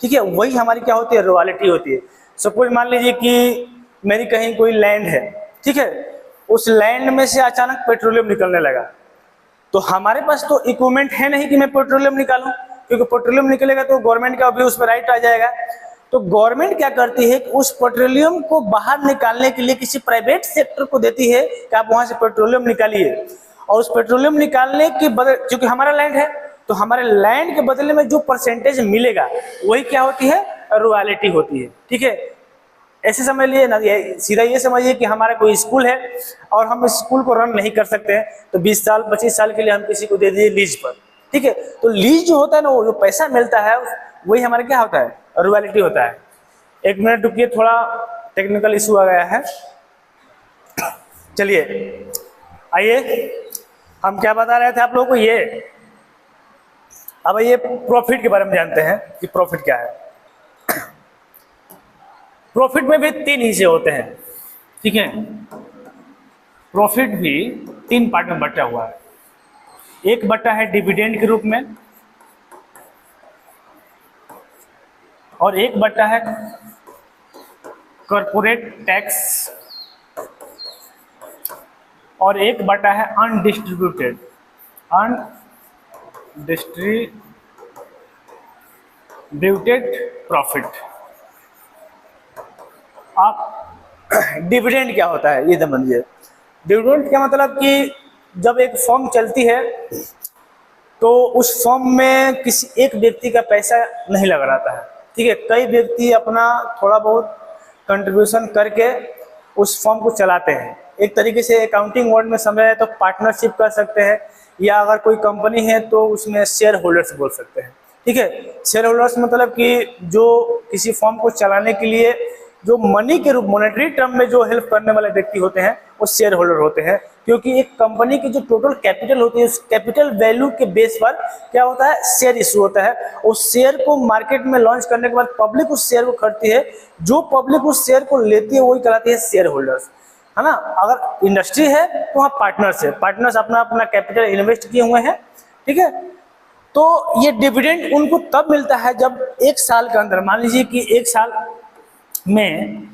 ठीक है, वही हमारी क्या होती है, रॉयल्टी होती है। सपोज मान लीजिए कि मेरी कहीं कोई लैंड है, ठीक है, उस लैंड में से अचानक पेट्रोलियम निकलने लगा, तो हमारे पास तो इक्विपमेंट है नहीं कि मैं पेट्रोलियम निकालूं, क्योंकि पेट्रोलियम निकलेगा तो गवर्नमेंट का भी उस पर राइट आ जाएगा। तो गवर्नमेंट क्या करती है कि उस पेट्रोलियम को बाहर निकालने के लिए किसी प्राइवेट सेक्टर को देती है कि आप वहां से पेट्रोलियम निकालिए, और उस पेट्रोलियम निकालने के बदले, क्योंकि हमारा लैंड है, तो हमारे लैंड के बदले में जो परसेंटेज मिलेगा वही क्या होती है, रॉयल्टी होती है, ठीक है। ऐसे समझ लिए ना, सीधा ये समझिए कि हमारा कोई स्कूल है और हम इस स्कूल को रन नहीं कर सकते हैं, तो 20 साल 25 साल के लिए हम किसी को दे दिए लीज पर, ठीक है। तो लीज जो होता है ना, वो जो पैसा मिलता है वही हमारा क्या होता है, रॉयल्टी होता है। 1 मिनट रुकिए, थोड़ा टेक्निकल इशू आ गया है। चलिए आइए, हम क्या बता रहे थे आप लोगों को, ये अब ये प्रॉफिट के बारे में जानते हैं कि प्रॉफिट क्या है। प्रॉफिट में भी 3 हिस्से होते हैं, ठीक है। प्रॉफिट भी 3 पार्ट में बटा हुआ है। एक बटा है डिविडेंड के रूप में, और एक बटा है कॉर्पोरेट टैक्स, और एक बटा है अनडिस्ट्रीब्यूटेड प्रॉफिट। आप डिविडेंड क्या होता है ये समझिए। डिविडेंड क्या मतलब कि जब एक फर्म चलती है तो उस फर्म में किसी एक व्यक्ति का पैसा नहीं लगा रहता है, ठीक है, कई व्यक्ति अपना थोड़ा बहुत कंट्रीब्यूशन करके उस फर्म को चलाते हैं। एक तरीके से अकाउंटिंग वर्ड में समझा जाए तो पार्टनरशिप कर सकते हैं, या अगर कोई कंपनी है तो उसमें शेयर होल्डर्स बोल सकते हैं, ठीक है। शेयर होल्डर्स मतलब कि जो किसी फर्म को चलाने के लिए जो मनी के रूप, मॉनेटरी टर्म में जो हेल्प करने वाले व्यक्ति होते हैं वो शेयर होल्डर होते हैं। क्योंकि एक कंपनी की जो टोटल कैपिटल होती है, उस कैपिटल वैल्यू के बेस पर क्या होता है, शेयर इशू होता है। उस शेयर को मार्केट में लॉन्च करने के बाद पब्लिक उस शेयर को खरीदती है, जो पब्लिक उस शेयर को लेती है वही कहलाती है शेयर होल्डर्स, है ना। अगर इंडस्ट्री है तो वहाँ पार्टनर्स है, पार्टनर्स अपना अपना कैपिटल इन्वेस्ट किए हुए हैं, ठीक है। तो ये डिविडेंड उनको तब मिलता है जब 1 साल के अंदर, मान लीजिए कि 1 साल में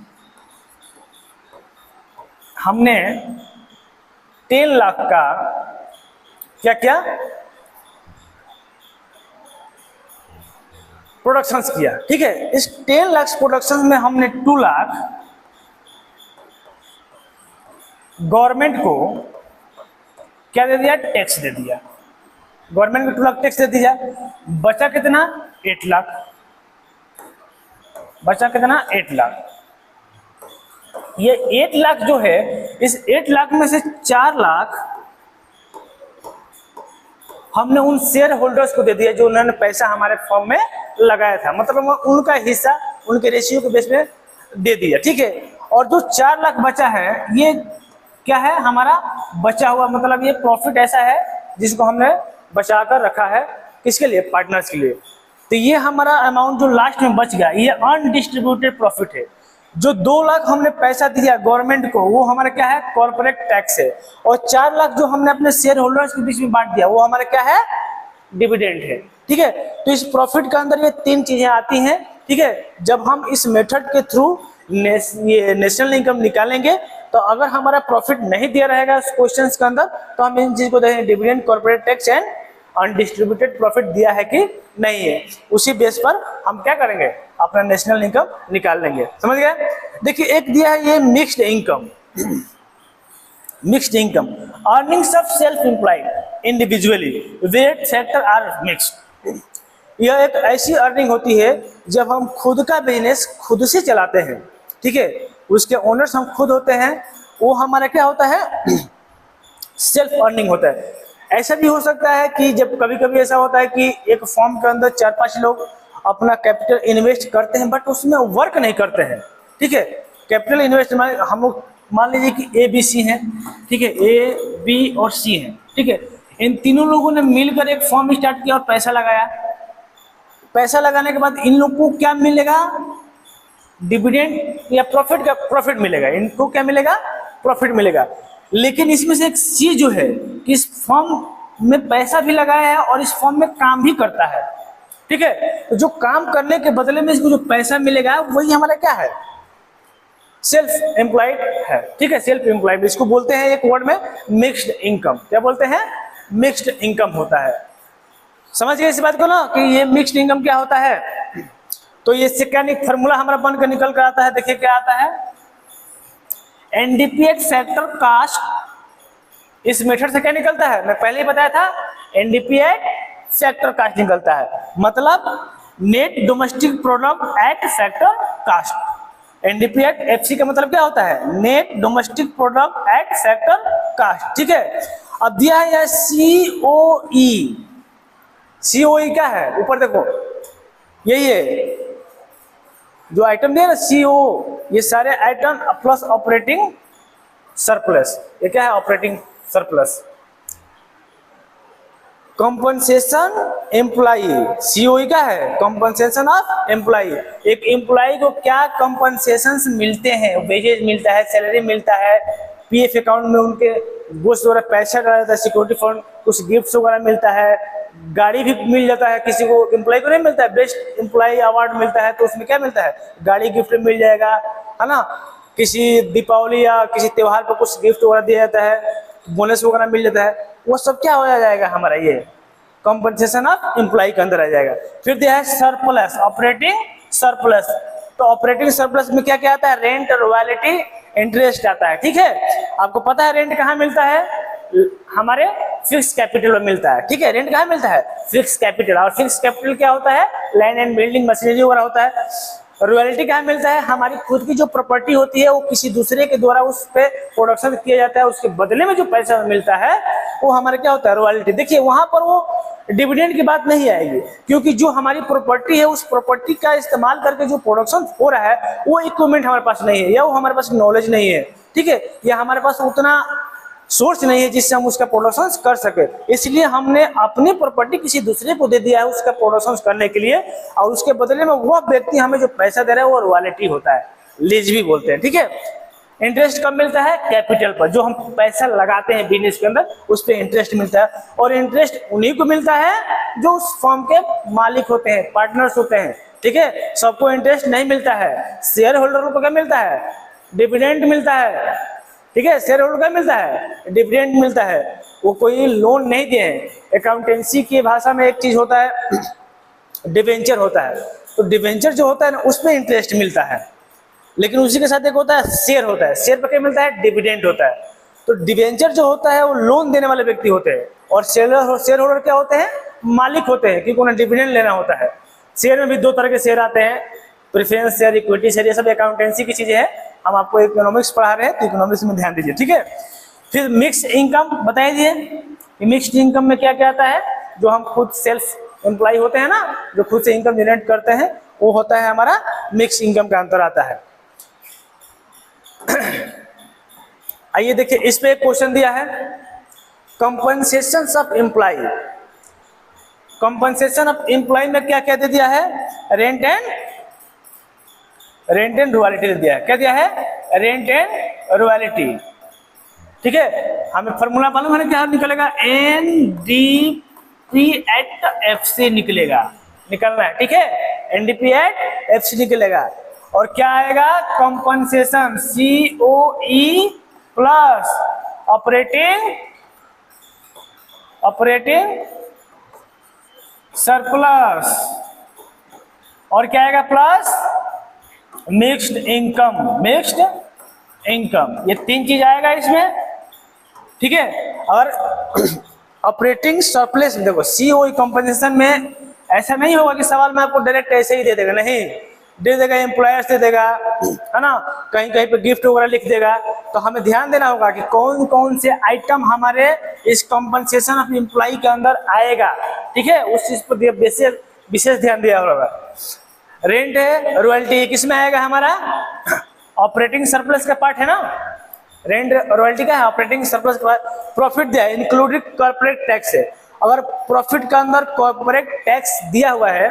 हमने 10 लाख का क्या क्या प्रोडक्शंस किया, ठीक है। इस 10 लाख प्रोडक्शन में हमने 2 लाख गवर्नमेंट को क्या दे दिया, टैक्स दे दिया, गवर्नमेंट को 2 लाख टैक्स दे दिया, बचा कितना 8 लाख, बचा कितना 8 लाख। ये 8 लाख जो है, इस 8 लाख में से 4 लाख हमने उन शेयर होल्डर्स को दे दिया जो उन्होंने पैसा हमारे फॉर्म में लगाया था, मतलब उनका हिस्सा उनके रेशियो के बेस पे दे दिया, ठीक है। और जो 4 लाख बचा है ये क्या है, हमारा बचा हुआ, मतलब ये प्रॉफिट ऐसा है जिसको हमने बचा कर रखा है, किसके लिए, पार्टनर्स के लिए। तो ये हमारा अमाउंट जो लास्ट में बच गया ये अनडिस्ट्रीब्यूटेड प्रॉफिट है। जो 2 लाख हमने पैसा दिया गवर्नमेंट को वो हमारा क्या है, कॉर्पोरेट टैक्स है। और 4 लाख जो हमने अपने शेयर होल्डर्स के बीच में बांट दिया वो हमारा क्या है, डिविडेंड है, ठीक है। तो इस प्रॉफिट के अंदर ये 3 चीजें आती हैं, ठीक है। जब हम इस मेथड के थ्रू ये नेशनल इनकम निकालेंगे तो अगर हमारा प्रॉफिट नहीं दिया रहेगा इस क्वेश्चन के अंदर तो हम इन चीज को देखेंगे, dividend, corporate tax and undistributed profit दिया है कि नहीं है, उसी बेस पर हम क्या करेंगे, अपना नेशनल इनकम निकाल लेंगे, समझ गए। देखिए एक दिया है ये mixed income, mixed income, earnings of self employed individually varied factor are mixed. यह एक ऐसी अर्निंग होती है जब हम खुद का बिजनेस खुद से चलाते हैं, ठीक है, उसके ओनर्स हम खुद होते हैं, वो हमारा क्या होता है, सेल्फ अर्निंग होता है। ऐसा भी हो सकता है कि जब कभी कभी ऐसा होता है कि एक फॉर्म के अंदर 4-5 लोग अपना कैपिटल इन्वेस्ट करते हैं बट उसमें वर्क नहीं करते हैं, ठीक है। कैपिटल इन्वेस्ट हम लोग मान लीजिए कि ABC हैं, ठीक है, A, B और C हैं, ठीक है। इन तीनों लोगों ने मिलकर एक फॉर्म स्टार्ट किया और पैसा लगाया। पैसा लगाने के बाद इन लोगों को क्या मिलेगा, डिविडेंड या प्रॉफिट मिलेगा, इनको क्या मिलेगा, प्रॉफिट मिलेगा। लेकिन इसमें से एक C जो है कि इस फॉर्म में पैसा भी लगाया है और इस फॉर्म में काम भी करता है, ठीक है। तो जो काम करने के बदले में इसको जो पैसा मिलेगा वही हमारा क्या है, सेल्फ एम्प्लॉयड है, ठीक है, सेल्फ एम्प्लॉयड। इसको बोलते हैं एक वर्ड में मिक्स्ड इनकम। क्या बोलते हैं, मिक्स्ड इनकम होता है। समझ गए इस बात को ना कि ये मिक्स्ड इनकम क्या होता है। तो ये क्या फॉर्मूला हमारा बन कर निकल कर आता है, देखिए क्या आता है, एनडीपीएच फैक्टर कास्ट। इस मेथड से क्या निकलता है, मैं पहले ही बताया था, एनडीपीएच फैक्टर कास्ट निकलता है, मतलब net domestic product at factor cost. NDPH FC का मतलब क्या होता है, net domestic product at factor cost, ठीक है। अब दिया है सीओई। सीओई क्या है, ऊपर देखो यही है जो आइटम दिया ना, सीओ, ये सारे आइटम प्लस ऑपरेटिंग सरप्लस, ये क्या है, operating surplus. Compensation employee, COE क्या है, कंपनसेशन ऑफ एम्प्लॉई। एक एम्प्लॉई को क्या कंपनसेशंस मिलते हैं, वेजेज मिलता है, सैलरी मिलता है, पीएफ अकाउंट में उनके गोश्त वगैरह पैसा डाला जाता है, सिक्योरिटी फंड, कुछ गिफ्ट वगैरह मिलता है, गाड़ी भी मिल जाता है। किसी को एम्प्लॉय को नहीं मिलता है, बेस्ट एम्प्लॉय अवार्ड मिलता है तो उसमें क्या मिलता है, गाड़ी गिफ्ट मिल जाएगा, है ना। किसी दीपावली या किसी त्योहार पर कुछ गिफ्ट वगैरह दिया जाता है, बोनस वगैरह मिल जाता है, वो सब क्या हो जाएगा हमारा, ये कंपनसेशन ऑफ एम्प्लॉय के अंदर आ जाएगा। फिर दिया है सरप्लस, ऑपरेटिंग सरप्लस। तो ऑपरेटिंग सरप्लस में क्या क्या आता है, रेंट, रॉयल्टी, इंटरेस्ट आता है, ठीक है। आपको पता है रेंट कहाँ मिलता है, हमारे फिक्स कैपिटल में मिलता है, ठीक है। रेंट कहाँ मिलता है, फिक्स कैपिटल। और फिक्स कैपिटल क्या होता है, लैंड एंड बिल्डिंग, मशीनरी वगैरह होता है। रॉयल्टी कहाँ मिलता है, हमारी खुद की जो प्रॉपर्टी होती है वो किसी दूसरे के द्वारा उस पे प्रोडक्शन किया जाता है, उसके बदले में जो पैसा मिलता है वो हमारा क्या होता है, रॉयल्टी। देखिए वहां पर वो डिविडेंड की बात नहीं आएगी, क्योंकि जो हमारी प्रॉपर्टी है उस प्रॉपर्टी का इस्तेमाल करके जो प्रोडक्शन हो रहा है वो इक्विपमेंट हमारे पास नहीं है, या वो हमारे पास नॉलेज नहीं है, ठीक है, या हमारे पास उतना सोर्स नहीं है जिससे हम उसका प्रोडक्शन कर सके। इसलिए हमने अपनी प्रॉपर्टी किसी दूसरे को दे दिया है उसका प्रोडक्शन करने के लिए, और उसके बदले में वह व्यक्ति हमें जो पैसा दे रहा है वो रॉयल्टी होता है, लीज भी बोलते हैं, ठीक है। इंटरेस्ट कब मिलता है, कैपिटल पर, जो हम पैसा लगाते हैं बिजनेस के अंदर उस पर इंटरेस्ट मिलता है। और इंटरेस्ट उन्हीं को मिलता है जो उस फर्म के मालिक होते हैं, पार्टनर्स होते हैं, ठीक है। सबको इंटरेस्ट नहीं मिलता है। शेयर होल्डर को क्या मिलता है, डिविडेंड मिलता है, ठीक है। शेयर होल्डर क्या मिलता है, डिविडेंड मिलता है, वो कोई लोन नहीं दिए। अकाउंटेंसी की भाषा में एक चीज होता है डिवेंचर होता है, तो डिवेंचर जो होता है ना उसमें इंटरेस्ट मिलता है, लेकिन उसी के साथ एक होता है शेयर होता है, शेयर पर क्या मिलता है, डिविडेंड होता है। तो डिवेंचर जो होता है वो लोन देने वाले व्यक्ति होते हैं, और शेयर होल्डर क्या होते हैं, मालिक होते हैं, क्योंकि उन्हें डिविडेंड लेना होता है। शेयर में भी दो तरह के शेयर आते हैं, प्रेफरेंस शेयर, इक्विटी शेयर, ये सब अकाउंटेंसी की चीजें हैं। हम आपको इकोनॉमिक्स पढ़ा रहे हैं तो इकोनॉमिक्स में ध्यान दीजिए, ठीक है। फिर मिक्स्ड इनकम बताइए दीजिए, मिक्स्ड इनकम में क्या क्या आता है, जो हम खुद सेल्फ एम्प्लॉय होते हैं ना, जो खुद से इनकम जनरेट करते हैं, वो होता है हमारा मिक्स्ड इनकम का अंतर आता है। आइए देखिए, इस पे एक क्वेश्चन दिया है, compensation of employee. Compensation of employee में क्या क्या दे दिया है, रेंट एंड रॉयल्टी दे दिया है। क्या दिया है, रेंट एंड रॉयल्टी, ठीक है। हमें फॉर्मूला मालूम है क्या निकलेगा, NDP एट FC निकलना है, ठीक है, NDP एट FC निकलेगा। और क्या आएगा, compensation COE plus operating surplus, और क्या आएगा, प्लस मिक्स्ड इनकम। ये तीन चीज आएगा इसमें, ठीक है। और ऑपरेटिंग सरप्लस, देखो COE कंपनसेशन में ऐसा नहीं होगा कि सवाल में आपको डायरेक्ट ऐसे ही दे देगा, नहीं, दे देगा एम्प्लॉयर्स दे देगा, है ना, कहीं कहीं पे गिफ्ट वगैरह लिख देगा। तो हमें ध्यान देना होगा कि कौन कौन से आइटम हमारे इस कंपनसेशन ऑफ एम्प्लॉय के अंदर आएगा, ठीक है, उस चीज पर विशेष ध्यान दिया होगा। रेंट है, रॉयल्टी किस में आएगा, हमारा ऑपरेटिंग सरप्लस का पार्ट है ना, रेंट रॉयल्टी का है, ऑपरेटिंग सरप्लस का प्रॉफिट दिया है, इंक्लूडिंग कॉर्पोरेट टैक्स है। अगर प्रॉफिट का अंदर कॉर्पोरेट टैक्स दिया हुआ है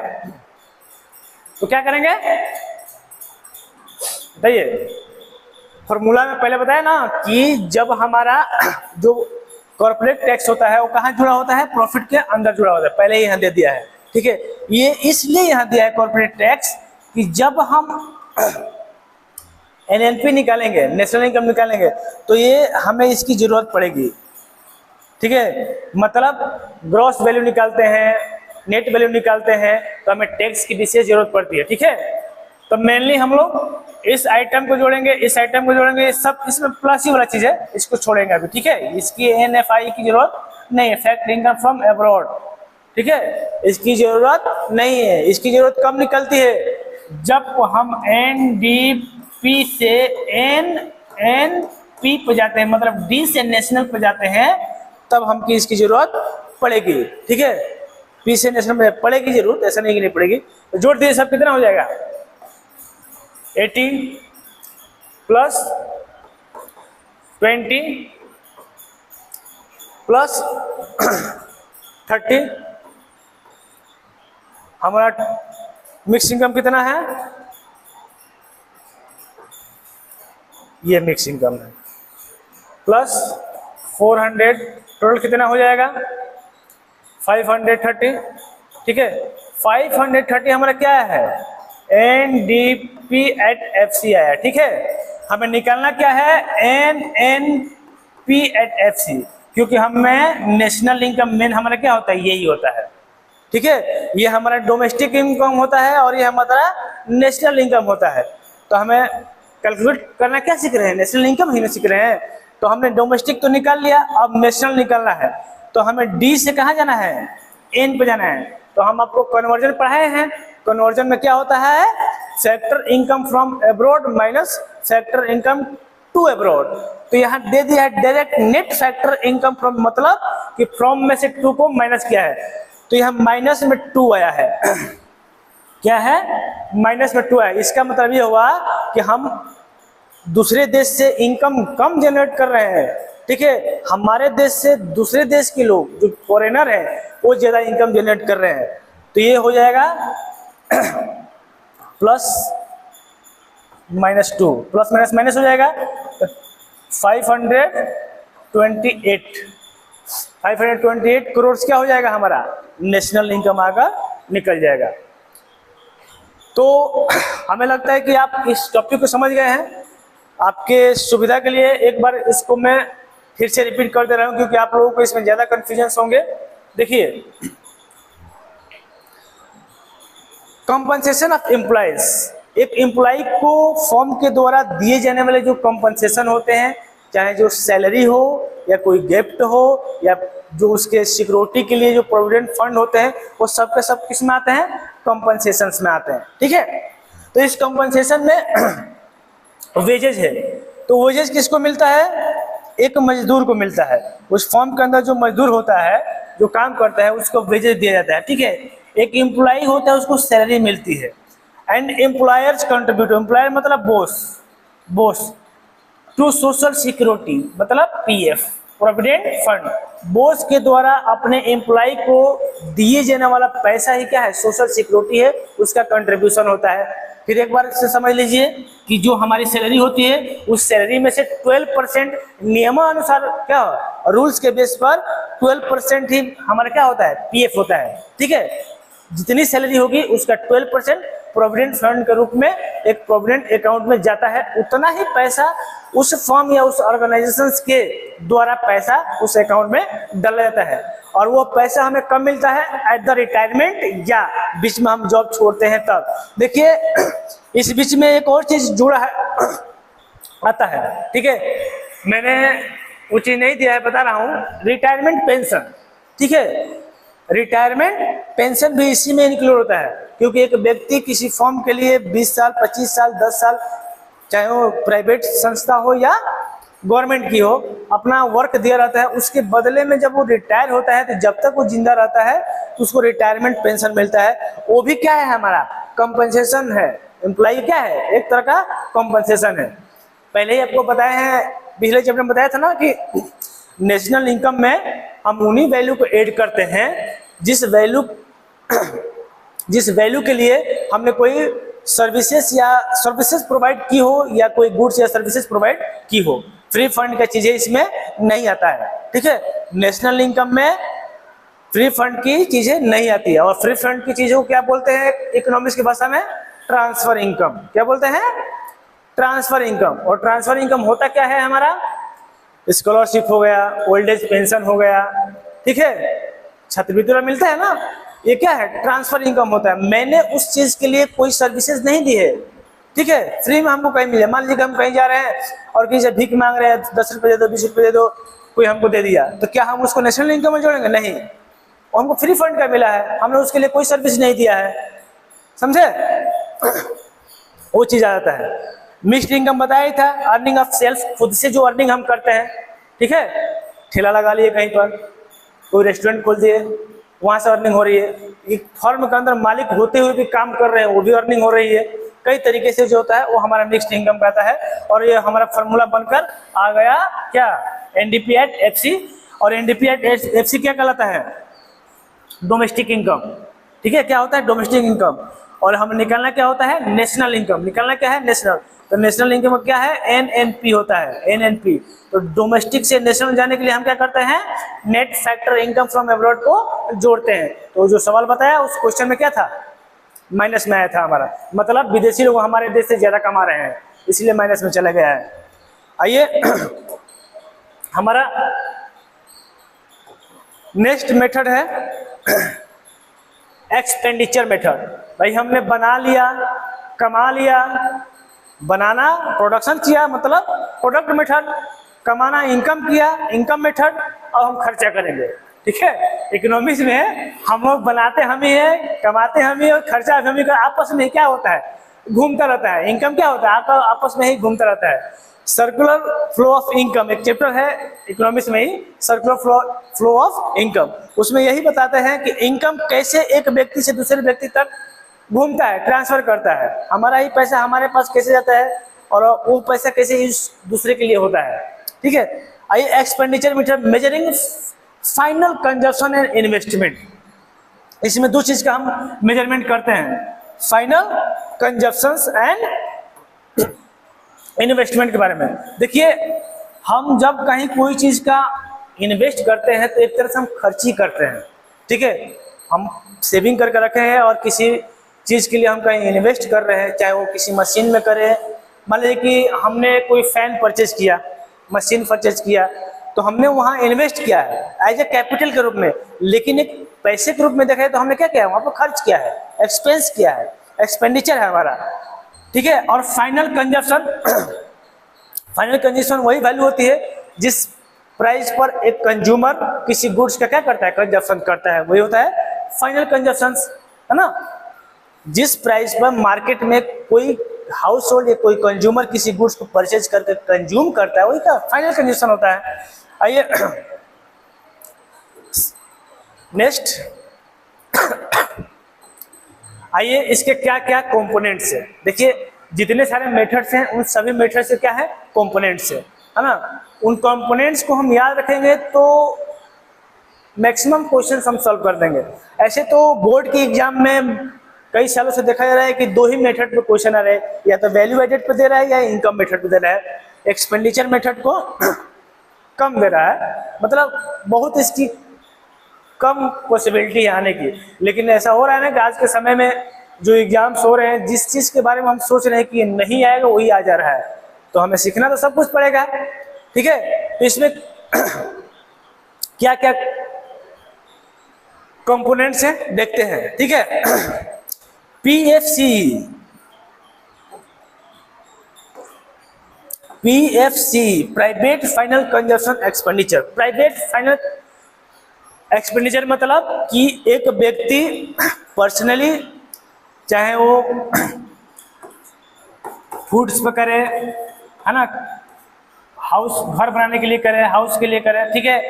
तो क्या करेंगे, बताइए। फॉर्मूला में पहले बताया ना कि जब हमारा जो कॉर्पोरेट टैक्स होता है वो कहाँ जुड़ा होता है, प्रॉफिट के अंदर जुड़ा होता है, पहले ही यहाँ दे दिया है, ठीक है। ये इसलिए यहाँ दिया है कॉर्पोरेट टैक्स कि जब हम NNP निकालेंगे, नेशनल इनकम निकालेंगे, तो ये हमें इसकी जरूरत पड़ेगी, ठीक है। मतलब ग्रॉस वैल्यू निकालते हैं, नेट वैल्यू निकालते हैं, तो हमें टैक्स की विशेष जरूरत पड़ती है, ठीक है। तो मेनली हम लोग इस आइटम को जोड़ेंगे, इस आइटम को जोड़ेंगे, सब इसमें प्लस ही वाला चीज है, इसको छोड़ेंगे अभी, ठीक है। इसकी NFI की जरूरत नहीं है, फैक्ट इनकम फ्रॉम अब्रॉड, ठीक है, इसकी जरूरत नहीं है। इसकी जरूरत कब निकलती है, जब हम NDP से NNP पे जाते हैं, मतलब D से नेशनल पे जाते हैं, तब हमकी इसकी जरूरत पड़ेगी, ठीक है। P से नेशनल में पड़ेगी जरूरत, ऐसा नहीं कि नहीं पड़ेगी। तो जोड़ दिए सब, कितना हो जाएगा, 80 प्लस 20 प्लस 30, हमारा मिक्स इनकम कितना है, ये मिक्स इनकम है, प्लस 400, टोटल कितना हो जाएगा, 530, ठीक है। 530 हमारा क्या है, NDP एट FC आया, ठीक है। हमें निकालना क्या है, NNP एट FC, क्योंकि हमें नेशनल इनकम मेन हमारा क्या होता है, यही होता है, ठीक है। ये हमारा डोमेस्टिक इनकम होता है और ये हमारा नेशनल इनकम होता है। तो हमें कैलकुलेट करना क्या सीख रहे हैं, नेशनल इनकम ही नहीं सीख रहे हैं। तो हमने डोमेस्टिक तो निकाल लिया, अब नेशनल निकालना है, तो हमें D से कहाँ जाना है, N पे जाना है। तो हम आपको कन्वर्जन पढ़ाए हैं, कन्वर्जन में क्या होता है, factor income from abroad minus factor income to abroad. तो यहाँ दे दिया है direct net factor income from, मतलब कि फ्रॉम में से 2 को माइनस किया है, तो यहाँ माइनस में 2 आया है। क्या है, माइनस में 2 है। इसका मतलब ये हुआ कि हम दूसरे देश से इनकम कम जनरेट कर रहे हैं, ठीक है। हमारे देश से दूसरे देश के लोग जो फॉरेनर हैं वो ज्यादा इनकम जनरेट कर रहे हैं। तो ये हो जाएगा प्लस -2, प्लस माइनस माइनस हो जाएगा, तो 528 करोड़ क्या हो जाएगा, हमारा नेशनल इनकम आकर निकल जाएगा। तो हमें लगता है कि आप इस टॉपिक को समझ गए हैं। आपके सुविधा के लिए एक बार इसको मैं फिर से रिपीट कर दे रहा हूं, क्योंकि आप लोगों को इसमें ज्यादा कंफ्यूजन होंगे। देखिए, कंपनसेशन ऑफ एम्प्लॉयज, एक एम्प्लॉय को फर्म के द्वारा दिए जाने वाले जो कंपनसेशन होते हैं चाहे जो सैलरी हो या कोई गिफ्ट हो या जो उसके सिक्योरिटी के लिए जो प्रोविडेंट फंड होते हैं, वो सब के सब किस में आते हैं, कंपनसेशन में आते हैं। ठीक है, तो इस कंपनसेशन में वेजेज है, तो वेजेज किसको मिलता है, एक मजदूर को मिलता है। उस फॉर्म के अंदर जो मजदूर होता है, जो काम करता है, उसको वेजेज दिया जाता है। ठीक है, एक एम्प्लॉय होता है, उसको सैलरी मिलती है। एंड एम्प्लॉयर्स कंट्रीब्यूट, एम्प्लॉयर मतलब बॉस टू सोशल सिक्योरिटी मतलब पीएफ, प्रोविडेंट फंड। बॉस के द्वारा अपने एम्प्लॉय को दिए जाने वाला पैसा ही क्या है, सोशल सिक्योरिटी है, उसका कंट्रीब्यूशन होता है। फिर एक बार से समझ लीजिए कि जो हमारी सैलरी होती है, उस सैलरी में से 12% नियमानुसार क्या हो, रूल्स के बेस पर 12% ही हमारा क्या होता है, पीएफ होता है। ठीक है, जितनी सैलरी होगी उसका 12% प्रोविडेंट फंड के रूप में एक प्रोविडेंट अकाउंट में जाता है। उतना ही पैसा उस फर्म या उस ऑर्गेनाइजेशन के द्वारा पैसा उस अकाउंट में डाला जाता है। और वो पैसा हमें कब मिलता है, एट द रिटायरमेंट या बीच में हम जॉब छोड़ते हैं तब। देखिए इस बीच में एक और चीज जुड़ा है आता है। ठीक है, मैंने वो चीज नहीं दिया है, बता रहा हूँ, रिटायरमेंट पेंशन। ठीक है, रिटायरमेंट पेंशन भी इसी में इंक्लूड होता है, क्योंकि एक व्यक्ति किसी फॉर्म के लिए 20 साल 25 साल 10 साल, चाहे वो प्राइवेट संस्था हो या गवर्नमेंट की हो, अपना वर्क दिया रहता है। उसके बदले में जब वो रिटायर होता है, तो जब तक वो जिंदा रहता है तो उसको रिटायरमेंट पेंशन मिलता है। वो भी क्या है, हमारा कंपनसेशन है। एम्प्लॉय क्या है, एक तरह का कंपनसेशन है। पहले ही आपको बताया है, पिछले चैप्टर में बताया था ना कि नेशनल इनकम में हम उन्हीं वैल्यू को ऐड करते हैं जिस वैल्यू के लिए हमने कोई सर्विसेज प्रोवाइड की हो या कोई गुड्स या सर्विसेज प्रोवाइड की हो। फ्री फंड का चीजें इसमें नहीं आता है। ठीक है, नेशनल इनकम में फ्री फंड की चीजें नहीं आती है। और फ्री फंड की चीजों को क्या बोलते हैं इकोनॉमिक्स की भाषा में, ट्रांसफर इनकम। क्या बोलते हैं, ट्रांसफर इनकम। और ट्रांसफर इनकम होता क्या है, हमारा स्कॉलरशिप हो गया, ओल्ड एज पेंशन हो गया, ठीक है, छात्रवृत्ति मिलता है ना, ये क्या है, ट्रांसफर इनकम होता है। मैंने उस चीज के लिए कोई सर्विसेज नहीं दी है। ठीक है, फ्री में हमको कहीं मिले। मान लीजिए हम कहीं जा रहे हैं और कहीं से भीख मांग रहे हैं, 10 रुपये दे दो, 20 रुपये दे दो, कोई हमको दे दिया, तो क्या हम उसको नेशनल इनकम में जोड़ेंगे? नहीं, वो हमको फ्री फंड का मिला है, हमने उसके लिए कोई सर्विस नहीं दिया है। समझे, वो चीज आ जाता है। मिक्स्ड इनकम बताया ही था, अर्निंग ऑफ सेल्फ, खुद से जो अर्निंग हम करते हैं। ठीक है, ठेला लगा लिए कहीं पर, कोई रेस्टोरेंट खोल दिए, वहां से अर्निंग हो रही है। एक फर्म के अंदर मालिक होते हुए भी काम कर रहे हैं, वो भी अर्निंग हो रही है। कई तरीके से जो होता है वो हमारा मिक्स्ड इनकम कहता है। और ये हमारा फॉर्मूला बनकर आ गया क्या, NDP@FC। और NDP@FC क्या कहलाता है, डोमेस्टिक इनकम। ठीक है, क्या होता है, डोमेस्टिक इनकम। और हम निकालना क्या होता है, नेशनल इनकम। निकालना क्या है, नेशनल। तो नेशनल इनकम क्या है, NNP होता है, NNP। तो डोमेस्टिक से नेशनल जाने के लिए हम क्या करते हैं, net factor income from abroad को जोड़ते हैं। तो जो सवाल बताया उस क्वेश्चन में क्या था, माइनस में आया था हमारा, मतलब विदेशी लोग हमारे देश से ज्यादा कमा रहे हैं, इसलिए माइनस में चला गया है। आइए हमारा नेक्स्ट मेथड है एक्सपेंडिचर मेथड। भाई हमने बना लिया, कमा लिया, बनाना प्रोडक्शन किया मतलब प्रोडक्ट मेथड, कमाना इनकम किया इनकम मेथड, और हम खर्चा करेंगे। ठीक है, इकोनॉमिक्स में हम लोग बनाते हम ही है, कमाते हम ही और खर्चा हम ही कर, आपस में क्या होता है, घूमता रहता है। इनकम क्या होता है, आपस में ही घूमता रहता है। सर्कुलर फ्लो ऑफ इनकम एक चैप्टर है इकोनॉमिक्स में ही, सर्कुलर फ्लो ऑफ इनकम। उसमें यही बताते हैं कि इनकम कैसे एक व्यक्ति से दूसरे व्यक्ति तक घूमता है, ट्रांसफर करता है। हमारा ही पैसा हमारे पास कैसे जाता है और वो पैसा कैसे यूज दूसरे के लिए होता है। ठीक है, आइए expenditure method, measuring final consumption and investment. इसमें दो चीज का हम मेजरमेंट करते हैं, फाइनल कंजप्शंस एंड इन्वेस्टमेंट के बारे में। देखिए हम जब कहीं कोई चीज का इन्वेस्ट करते हैं तो एक तरह से हम खर्ची करते हैं। ठीक है, हम सेविंग करके रखे हैं और किसी चीज के लिए हम कहीं इन्वेस्ट कर रहे हैं, चाहे वो किसी मशीन में करें। मान लीजिए कि हमने कोई फैन परचेज किया, मशीन परचेज किया, तो हमने वहाँ इन्वेस्ट किया है एज ए कैपिटल के रूप में, लेकिन एक पैसे के रूप में देखा तो हमने क्या किया, वहाँ पर खर्च किया है, एक्सपेंस किया है, एक्सपेंडिचर है हमारा। ठीक है, और फाइनल कंजप्शन, फाइनल कंजम्पशन वही वैल्यू होती है जिस प्राइस पर एक कंज्यूमर किसी गुड्स का क्या करता है, कंजप्शन करता है, वही होता है फाइनल कंजप्शन, है ना। जिस प्राइस पर मार्केट में कोई हाउस होल्ड या कोई कंज्यूमर किसी गुड्स को परचेज करके कंज्यूम करता है, वही का फाइनल कंजप्शन होता है। आइए नेक्स्ट, आइए इसके क्या क्या कंपोनेंट्स है। देखिए जितने सारे मेथड्स हैं उन सभी मेथड से क्या है, कंपोनेंट्स है ना। उन कंपोनेंट्स को हम याद रखेंगे तो मैक्सिमम क्वेश्चन हम सॉल्व कर देंगे। ऐसे तो बोर्ड के एग्जाम में कई सालों से देखा जा रहा है कि दो ही मेथड पे क्वेश्चन आ रहे हैं, या तो वैल्यू एडेड पे दे रहा है या इनकम मेथड पे दे रहा है। एक्सपेंडिचर मेथड को कम दे रहा है, मतलब बहुत इसकी कम पॉसिबिलिटी है आने की। लेकिन ऐसा हो रहा है ना कि आज के समय में जो एग्जाम्स हो रहे हैं, जिस चीज़ के बारे में हम सोच रहे हैं कि नहीं आएगा वही आ जा रहा है, तो हमें सीखना तो सब कुछ पड़ेगा, ठीक है। तो इसमें क्या क्या कंपोनेंट्स हैं देखते हैं, ठीक है। PFC, private final consumption expenditure. Private final expenditure मतलब कि एक व्यक्ति पर्सनली, चाहे वो फूड्स पे करे, है ना, हाउस घर बनाने के लिए करे, हाउस के लिए करे, ठीक है,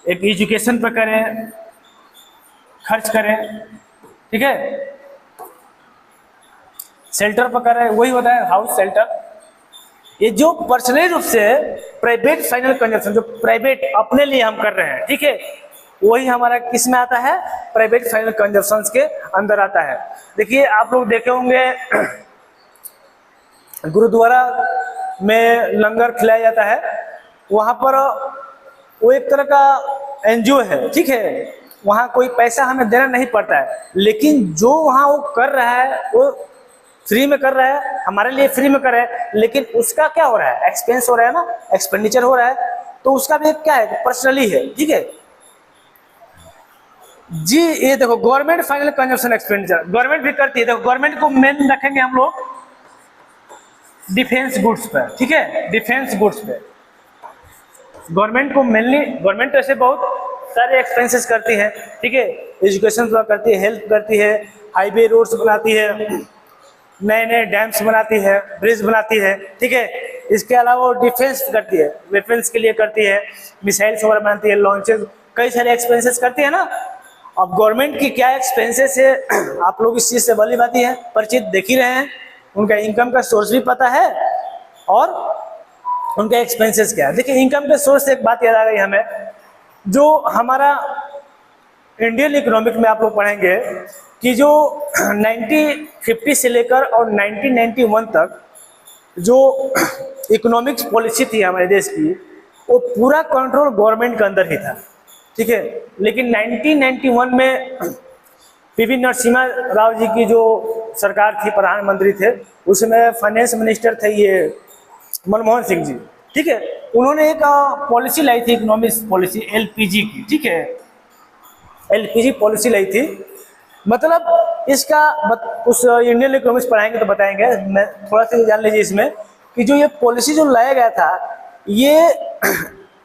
एक एजुकेशन पे करे, खर्च करे, ठीक है, शेल्टर पर करे, वही होता है हाउस शेल्टर। ये जो पर्सनली रूप से प्राइवेट फाइनल कंजप्शन, जो प्राइवेट अपने लिए हम कर रहे हैं, ठीक है, वही हमारा किस में आता है, प्राइवेट फाइनल कंजप्शन के अंदर आता है। देखिए आप लोग देखे होंगे गुरुद्वारा में लंगर खिलाया जाता है, वहाँ पर वो एक तरह का एनजीओ है, ठीक है, वहाँ कोई पैसा हमें देना नहीं पड़ता है, लेकिन जो वहाँ वो कर रहा है वो फ्री में कर रहा है, हमारे लिए फ्री में कर रहा है, लेकिन उसका क्या हो रहा है, एक्सपेंस हो रहा है ना, एक्सपेंडिचर हो रहा है, तो उसका भी क्या है, पर्सनली है, ठीक है जी। ये देखो government final consumption expenditure government भी करती है। देखो गवर्नमेंट को मेन रखेंगे हम लोग डिफेंस गुड्स पर, ठीक है, डिफेंस गुड्स पे गवर्नमेंट को मेनली, गवर्नमेंट तो ऐसे बहुत सारे एक्सपेंसेस करती है, ठीक है, एजुकेशन करती है, हेल्थ करती है, हाईवे रोड्स बनाती है, नए नए डैम्स बनाती है, ब्रिज बनाती है, ठीक है। इसके अलावा वो डिफेंस करती है, वेपन्स के लिए करती है, मिसाइल्स वगैरह बनाती है, लॉन्चेस, कई सारे एक्सपेंसेस करती है ना। अब गवर्नमेंट की क्या एक्सपेंसेस है, आप लोग इस चीज़ से भली बात है परिचित देख ही रहे हैं, उनका इनकम का सोर्स भी पता है और उनका एक्सपेंसेस क्या है। देखिए इनकम के सोर्स से एक बात याद आ गई हमें, जो हमारा इंडियन इकोनॉमिक में आप लोग पढ़ेंगे कि जो 1950 से लेकर और 1991 तक जो इकोनॉमिक्स पॉलिसी थी हमारे देश की, वो पूरा कंट्रोल गवर्नमेंट के अंदर ही था, ठीक है। लेकिन 1991 में पीवी नरसिम्हा राव जी की जो सरकार थी, प्रधानमंत्री थे, उसमें फाइनेंस मिनिस्टर थे ये मनमोहन सिंह जी, ठीक है। उन्होंने एक पॉलिसी लाई थी, इकोनॉमिक्स पॉलिसी एलपीजी की, ठीक है, एलपीजी पॉलिसी लाई थी। मतलब इसका उस इंडियन इकोनॉमिक्स पढ़ाएंगे तो बताएंगे, मैं थोड़ा सा जान लीजिए इसमें कि जो ये पॉलिसी जो लाया गया था, ये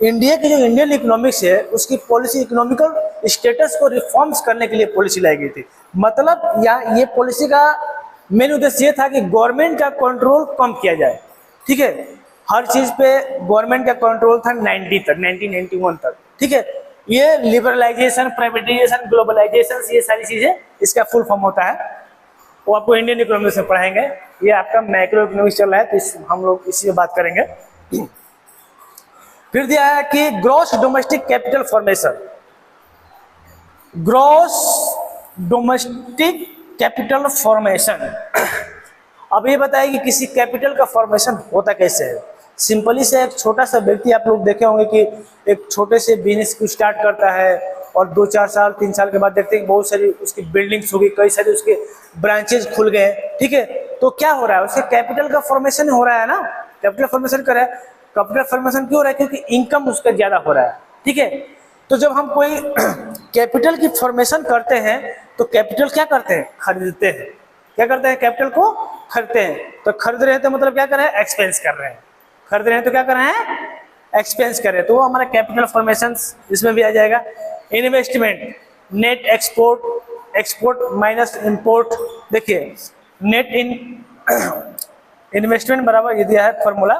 इंडिया की जो इंडियन इकोनॉमिक्स है उसकी पॉलिसी, इकोनॉमिकल स्टेटस को रिफॉर्म्स करने के लिए पॉलिसी लाई गई थी। मतलब ये पॉलिसी का मेन उद्देश्य ये था कि गवर्नमेंट का कंट्रोल कम किया जाए, ठीक है, हर चीज़ पे गवर्नमेंट का कंट्रोल था 1991 तक, ठीक है। ये लिबरलाइजेशन, प्राइवेटाइजेशन, ग्लोबलाइजेशन, ये सारी चीज़ें इसका फुल फॉर्म होता है, वो आपको इंडियन इकोनॉमिक्स में पढ़ाएंगे। ये आपका मैक्रो इकोनॉमिक्स चल रहा है तो हम लोग इसी पे बात करेंगे। फिर दिया है कि gross domestic capital formation, gross domestic capital formation. अब ये बताइए कि किसी कैपिटल का फॉर्मेशन होता कैसे है। सिंपली से एक छोटा सा व्यक्ति, आप लोग देखे होंगे कि एक छोटे से बिजनेस को स्टार्ट करता है और 2-4 साल 3 साल के बाद देखते हैं बहुत सारी उसकी बिल्डिंग्स होगी, कई सारे उसके ब्रांचेज खुल गए, ठीक है। तो क्या हो रहा है, उसके कैपिटल का फॉर्मेशन हो रहा है ना, कैपिटल फॉर्मेशन कर रहा है। कैपिटल फॉर्मेशन क्यों हो रहा है, क्योंकि इनकम उसका ज्यादा हो रहा है, ठीक है। तो जब हम कोई कैपिटल की फॉर्मेशन करते हैं तो कैपिटल क्या करते हैं, खरीदते हैं। क्या करते हैं, कैपिटल को खरीदते हैं। तो खरीद रहे हैं तो मतलब क्या कर रहे हैं, एक्सपेंस कर रहे हैं, खरीद रहे हैं तो क्या कर रहे हैं, एक्सपेंस कर रहे हैं, तो वो हमारा कैपिटल फॉर्मेशन इसमें भी आ जाएगा। Investment, net export, export minus import. देखिए नेट इन्वेस्टमेंट बराबर ये दिया है फॉर्मूला,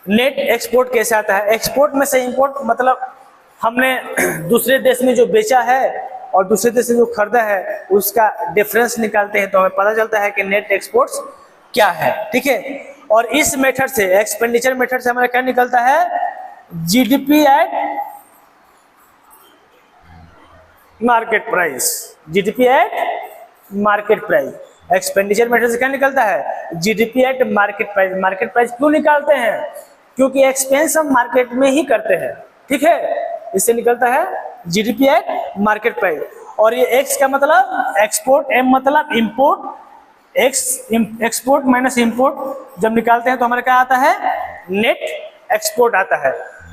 नेट एक्सपोर्ट कैसे आता है, एक्सपोर्ट में से इंपोर्ट मतलब हमने दूसरे देश में जो बेचा है और दूसरे देश से जो खरीदा है उसका डिफरेंस निकालते हैं तो हमें पता चलता है कि नेट एक्सपोर्ट्स क्या है, ठीक है। और इस मेथड से, एक्सपेंडिचर मेथड से हमारा क्या निकलता है, GDP at market price, GDP at market price. Expenditure method से क्या निकलता है, GDP at market price. Market price क्यों निकालते हैं, क्योंकि एक्सपेंस हम मार्केट में ही करते हैं, ठीक है। इससे निकलता है जीडीपी एट मार्केट प्राइस। और ये एक्स का मतलब एक्सपोर्ट, एम मतलब import, x export minus import जब निकालते हैं तो हमारा क्या आता है, नेट एक्सपोर्ट आता है।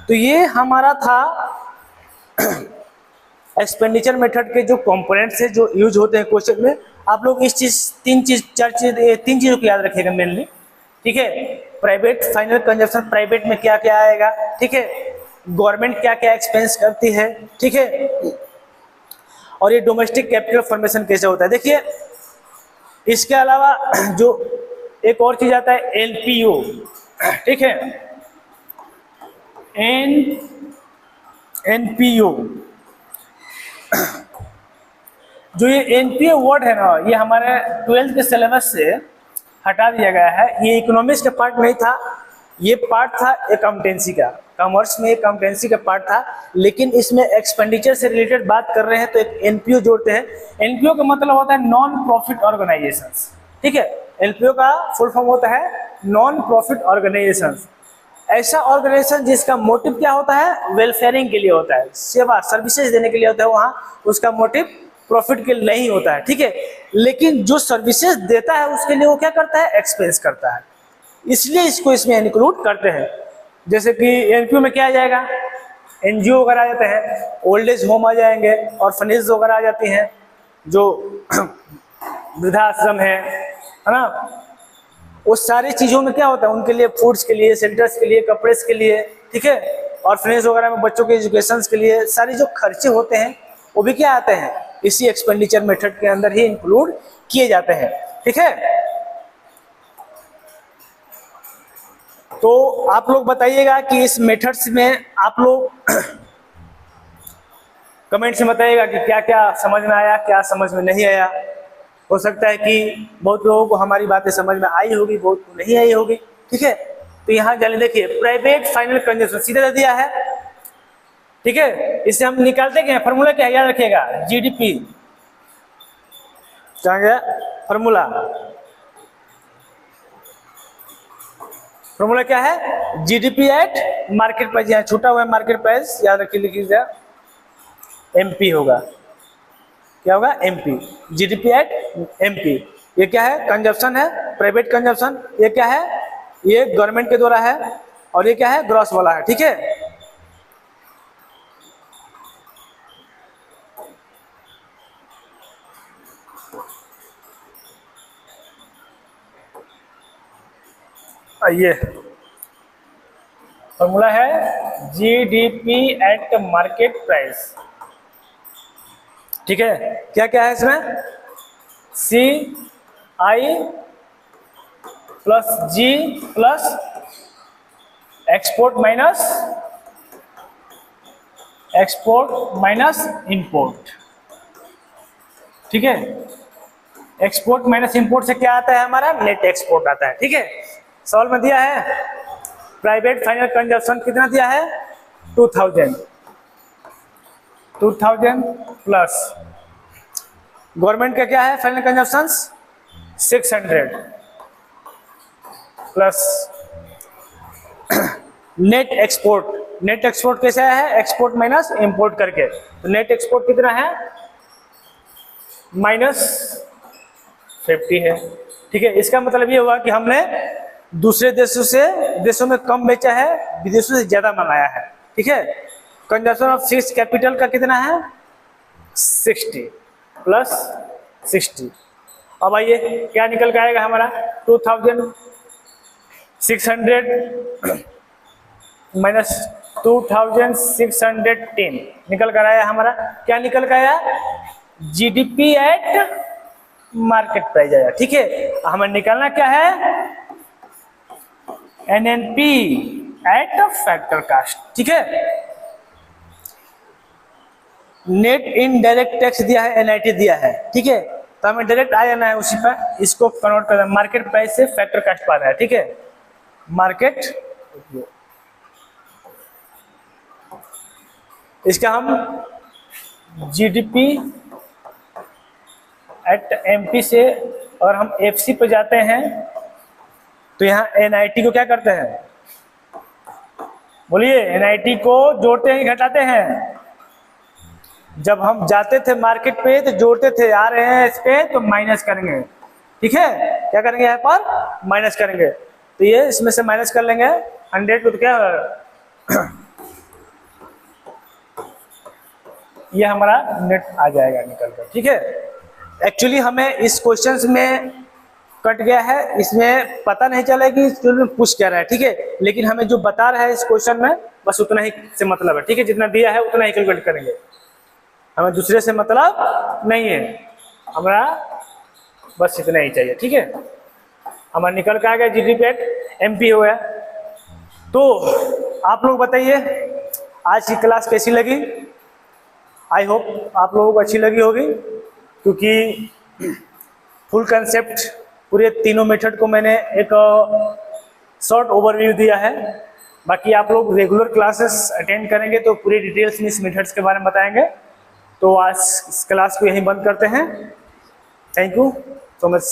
तो ये हमारा था एक्सपेंडिचर मेथड के जो कंपोनेंट्स है जो यूज होते हैं क्वेश्चन में। आप लोग इस चीज तीन चीजों को याद रखिएगा मेनली, ठीक है। प्राइवेट फाइनल कंजप्शन, प्राइवेट में क्या क्या आएगा, ठीक है, गवर्नमेंट क्या क्या एक्सपेंस करती है, ठीक है, और ये डोमेस्टिक कैपिटल फॉर्मेशन कैसे होता है। देखिए इसके अलावा जो एक और चीज आता है एनपीओ, ठीक है, एनपीओ। जो ये एनपीओ वर्ड है ना, ये हमारे 12th के सिलेबस से हटा दिया गया है। ये इकोनॉमिक्स का पार्ट नहीं था, ये पार्ट था अकाउंटेंसी का, कॉमर्स में अकाउंटेंसी का पार्ट था, लेकिन इसमें एक्सपेंडिचर से रिलेटेड बात कर रहे हैं तो एक एनपीओ जोड़ते हैं। एनपीओ का मतलब होता है नॉन प्रॉफिट ऑर्गेनाइजेशंस, ठीक है। एनपीओ का फुल फॉर्म होता है नॉन प्रॉफिट ऑर्गेनाइजेशंस। ऐसा ऑर्गेनाइजेशन जिसका मोटिव क्या होता है, वेलफेयरिंग के लिए होता है, सेवा सर्विसेज देने के लिए होता है, वहाँ उसका मोटिव प्रॉफिट के लिए नहीं होता है, ठीक है। लेकिन जो सर्विसेज देता है उसके लिए वो क्या करता है, एक्सपेंस करता है, इसलिए इसको इसमें इंक्लूड करते हैं। जैसे कि एनपीओ में क्या आ जाएगा, एनजीओ वगैरह आ जाते हैं, ओल्ड एज होम आ जाएंगे, ऑर्फनेज वगैरह आ जाती हैं, जो वृद्धाश्रम है ना, उस सारी चीज़ों में क्या होता है, उनके लिए फूड्स के लिए, शेल्टर्स के लिए, कपड़े के लिए, ठीक है, ऑर्फनेज वगैरह में बच्चों के एजुकेशन के लिए सारे जो खर्चे होते हैं वो भी क्या आते हैं, इसी एक्सपेंडिचर मेथड के अंदर ही इंक्लूड किए जाते हैं, ठीक है। तो आप लोग बताइएगा कि इस मेथड्स में आप लोग कमेंट से बताइएगा कि क्या क्या समझ में आया, क्या समझ में नहीं आया। हो सकता है कि बहुत लोगों को हमारी बातें समझ में आई होगी, बहुत को नहीं आई होगी, ठीक है। तो यहाँ जाने देखिए प्राइवेट फाइनल कंजप्शन सीधा दे दिया है, ठीक है। इससे हम निकालते क्या फॉर्मूला, क्या याद रखिएगा, जीडीपी, क्या गया फॉर्मूला, फॉर्मूला क्या है, जीडीपी एट मार्केट प्राइस, यहाँ छूटा हुआ है मार्केट प्राइस, याद रखिए, लिखिएगा एमपी होगा, क्या होगा, एमपी, जीडीपी एट एमपी। ये क्या है, कंजप्शन है, प्राइवेट कंजप्शन। ये क्या है, ये गवर्नमेंट के द्वारा है, और ये क्या है, ग्रॉस वाला है, ठीक है। ये फॉर्मूला है जीडीपी एट मार्केट प्राइस, ठीक है। क्या क्या है इसमें, सी आई प्लस जी प्लस एक्सपोर्ट माइनस इंपोर्ट, ठीक है। एक्सपोर्ट माइनस इंपोर्ट से क्या आता है, हमारा नेट एक्सपोर्ट आता है, ठीक है। सवाल में दिया है प्राइवेट फाइनल कंजप्शन कितना दिया है, 2000 प्लस गवर्नमेंट का क्या है final consumption 600 plus net export कैसे आया है, एक्सपोर्ट माइनस इंपोर्ट करके, तो नेट एक्सपोर्ट कितना है, -50 है, ठीक है। इसका मतलब ये हुआ कि हमने दूसरे देशों में कम बेचा है, विदेशों से ज्यादा मंगाया है, ठीक है। कंजप्शन ऑफ फिक्स्ड कैपिटल का कितना है, 60 प्लस 60, अब आइए क्या निकल के आएगा हमारा 2600 माइनस 2610 निकल कर आया हमारा। क्या निकल कर आया? जीडीपी एट मार्केट प्राइस आया। ठीक है, हमें निकालना क्या है? NNP at factor cost. ठीक है, नेट इनडायरेक्ट टैक्स दिया है, एनआईटी दिया है। ठीक है, तो हमें डायरेक्ट आ जाना है उसी पर, इसको कन्वर्ट करना, मार्केट प्राइस से फैक्टर कास्ट पा रहा है। ठीक है, मार्केट, इसका हम जीडीपी एट एमपी से, और हम एफसी पे जाते हैं तो यहाँ एनआईटी को क्या करते हैं? बोलिए, एनआईटी को जोड़ते हैं घटाते हैं? जब हम जाते थे मार्केट पे तो जोड़ते थे, आ रहे हैं इस पे तो माइनस करेंगे। ठीक है, क्या करेंगे? यहाँ पर माइनस करेंगे, तो ये इसमें से माइनस कर लेंगे 100 को, तो क्या ये हमारा नेट आ जाएगा निकल कर। ठीक है, एक्चुअली हमें इस क्वेश्चंस में कट गया है, इसमें पता नहीं चला कि पूछ क्या रहा है। ठीक है, लेकिन हमें जो बता रहा है इस क्वेश्चन में बस उतना ही से मतलब है। ठीक है, जितना दिया है उतना ही कैलकुलेट करेंगे, हमें दूसरे से मतलब नहीं है, हमारा बस इतना ही चाहिए। ठीक है, हमारा निकल के आ गया जीडीपी एट एमपी हो गया। तो आप लोग बताइए आज की क्लास कैसी लगी? आई होप आप लोगों को अच्छी लगी होगी, क्योंकि फुल कंसेप्ट पूरे तीनों मेथड को मैंने एक शॉर्ट ओवरव्यू दिया है। बाकी आप लोग रेगुलर क्लासेस अटेंड करेंगे तो पूरी डिटेल्स में इस मेथड्स के बारे में बताएंगे। तो आज इस क्लास को यहीं बंद करते हैं। Thank you so much.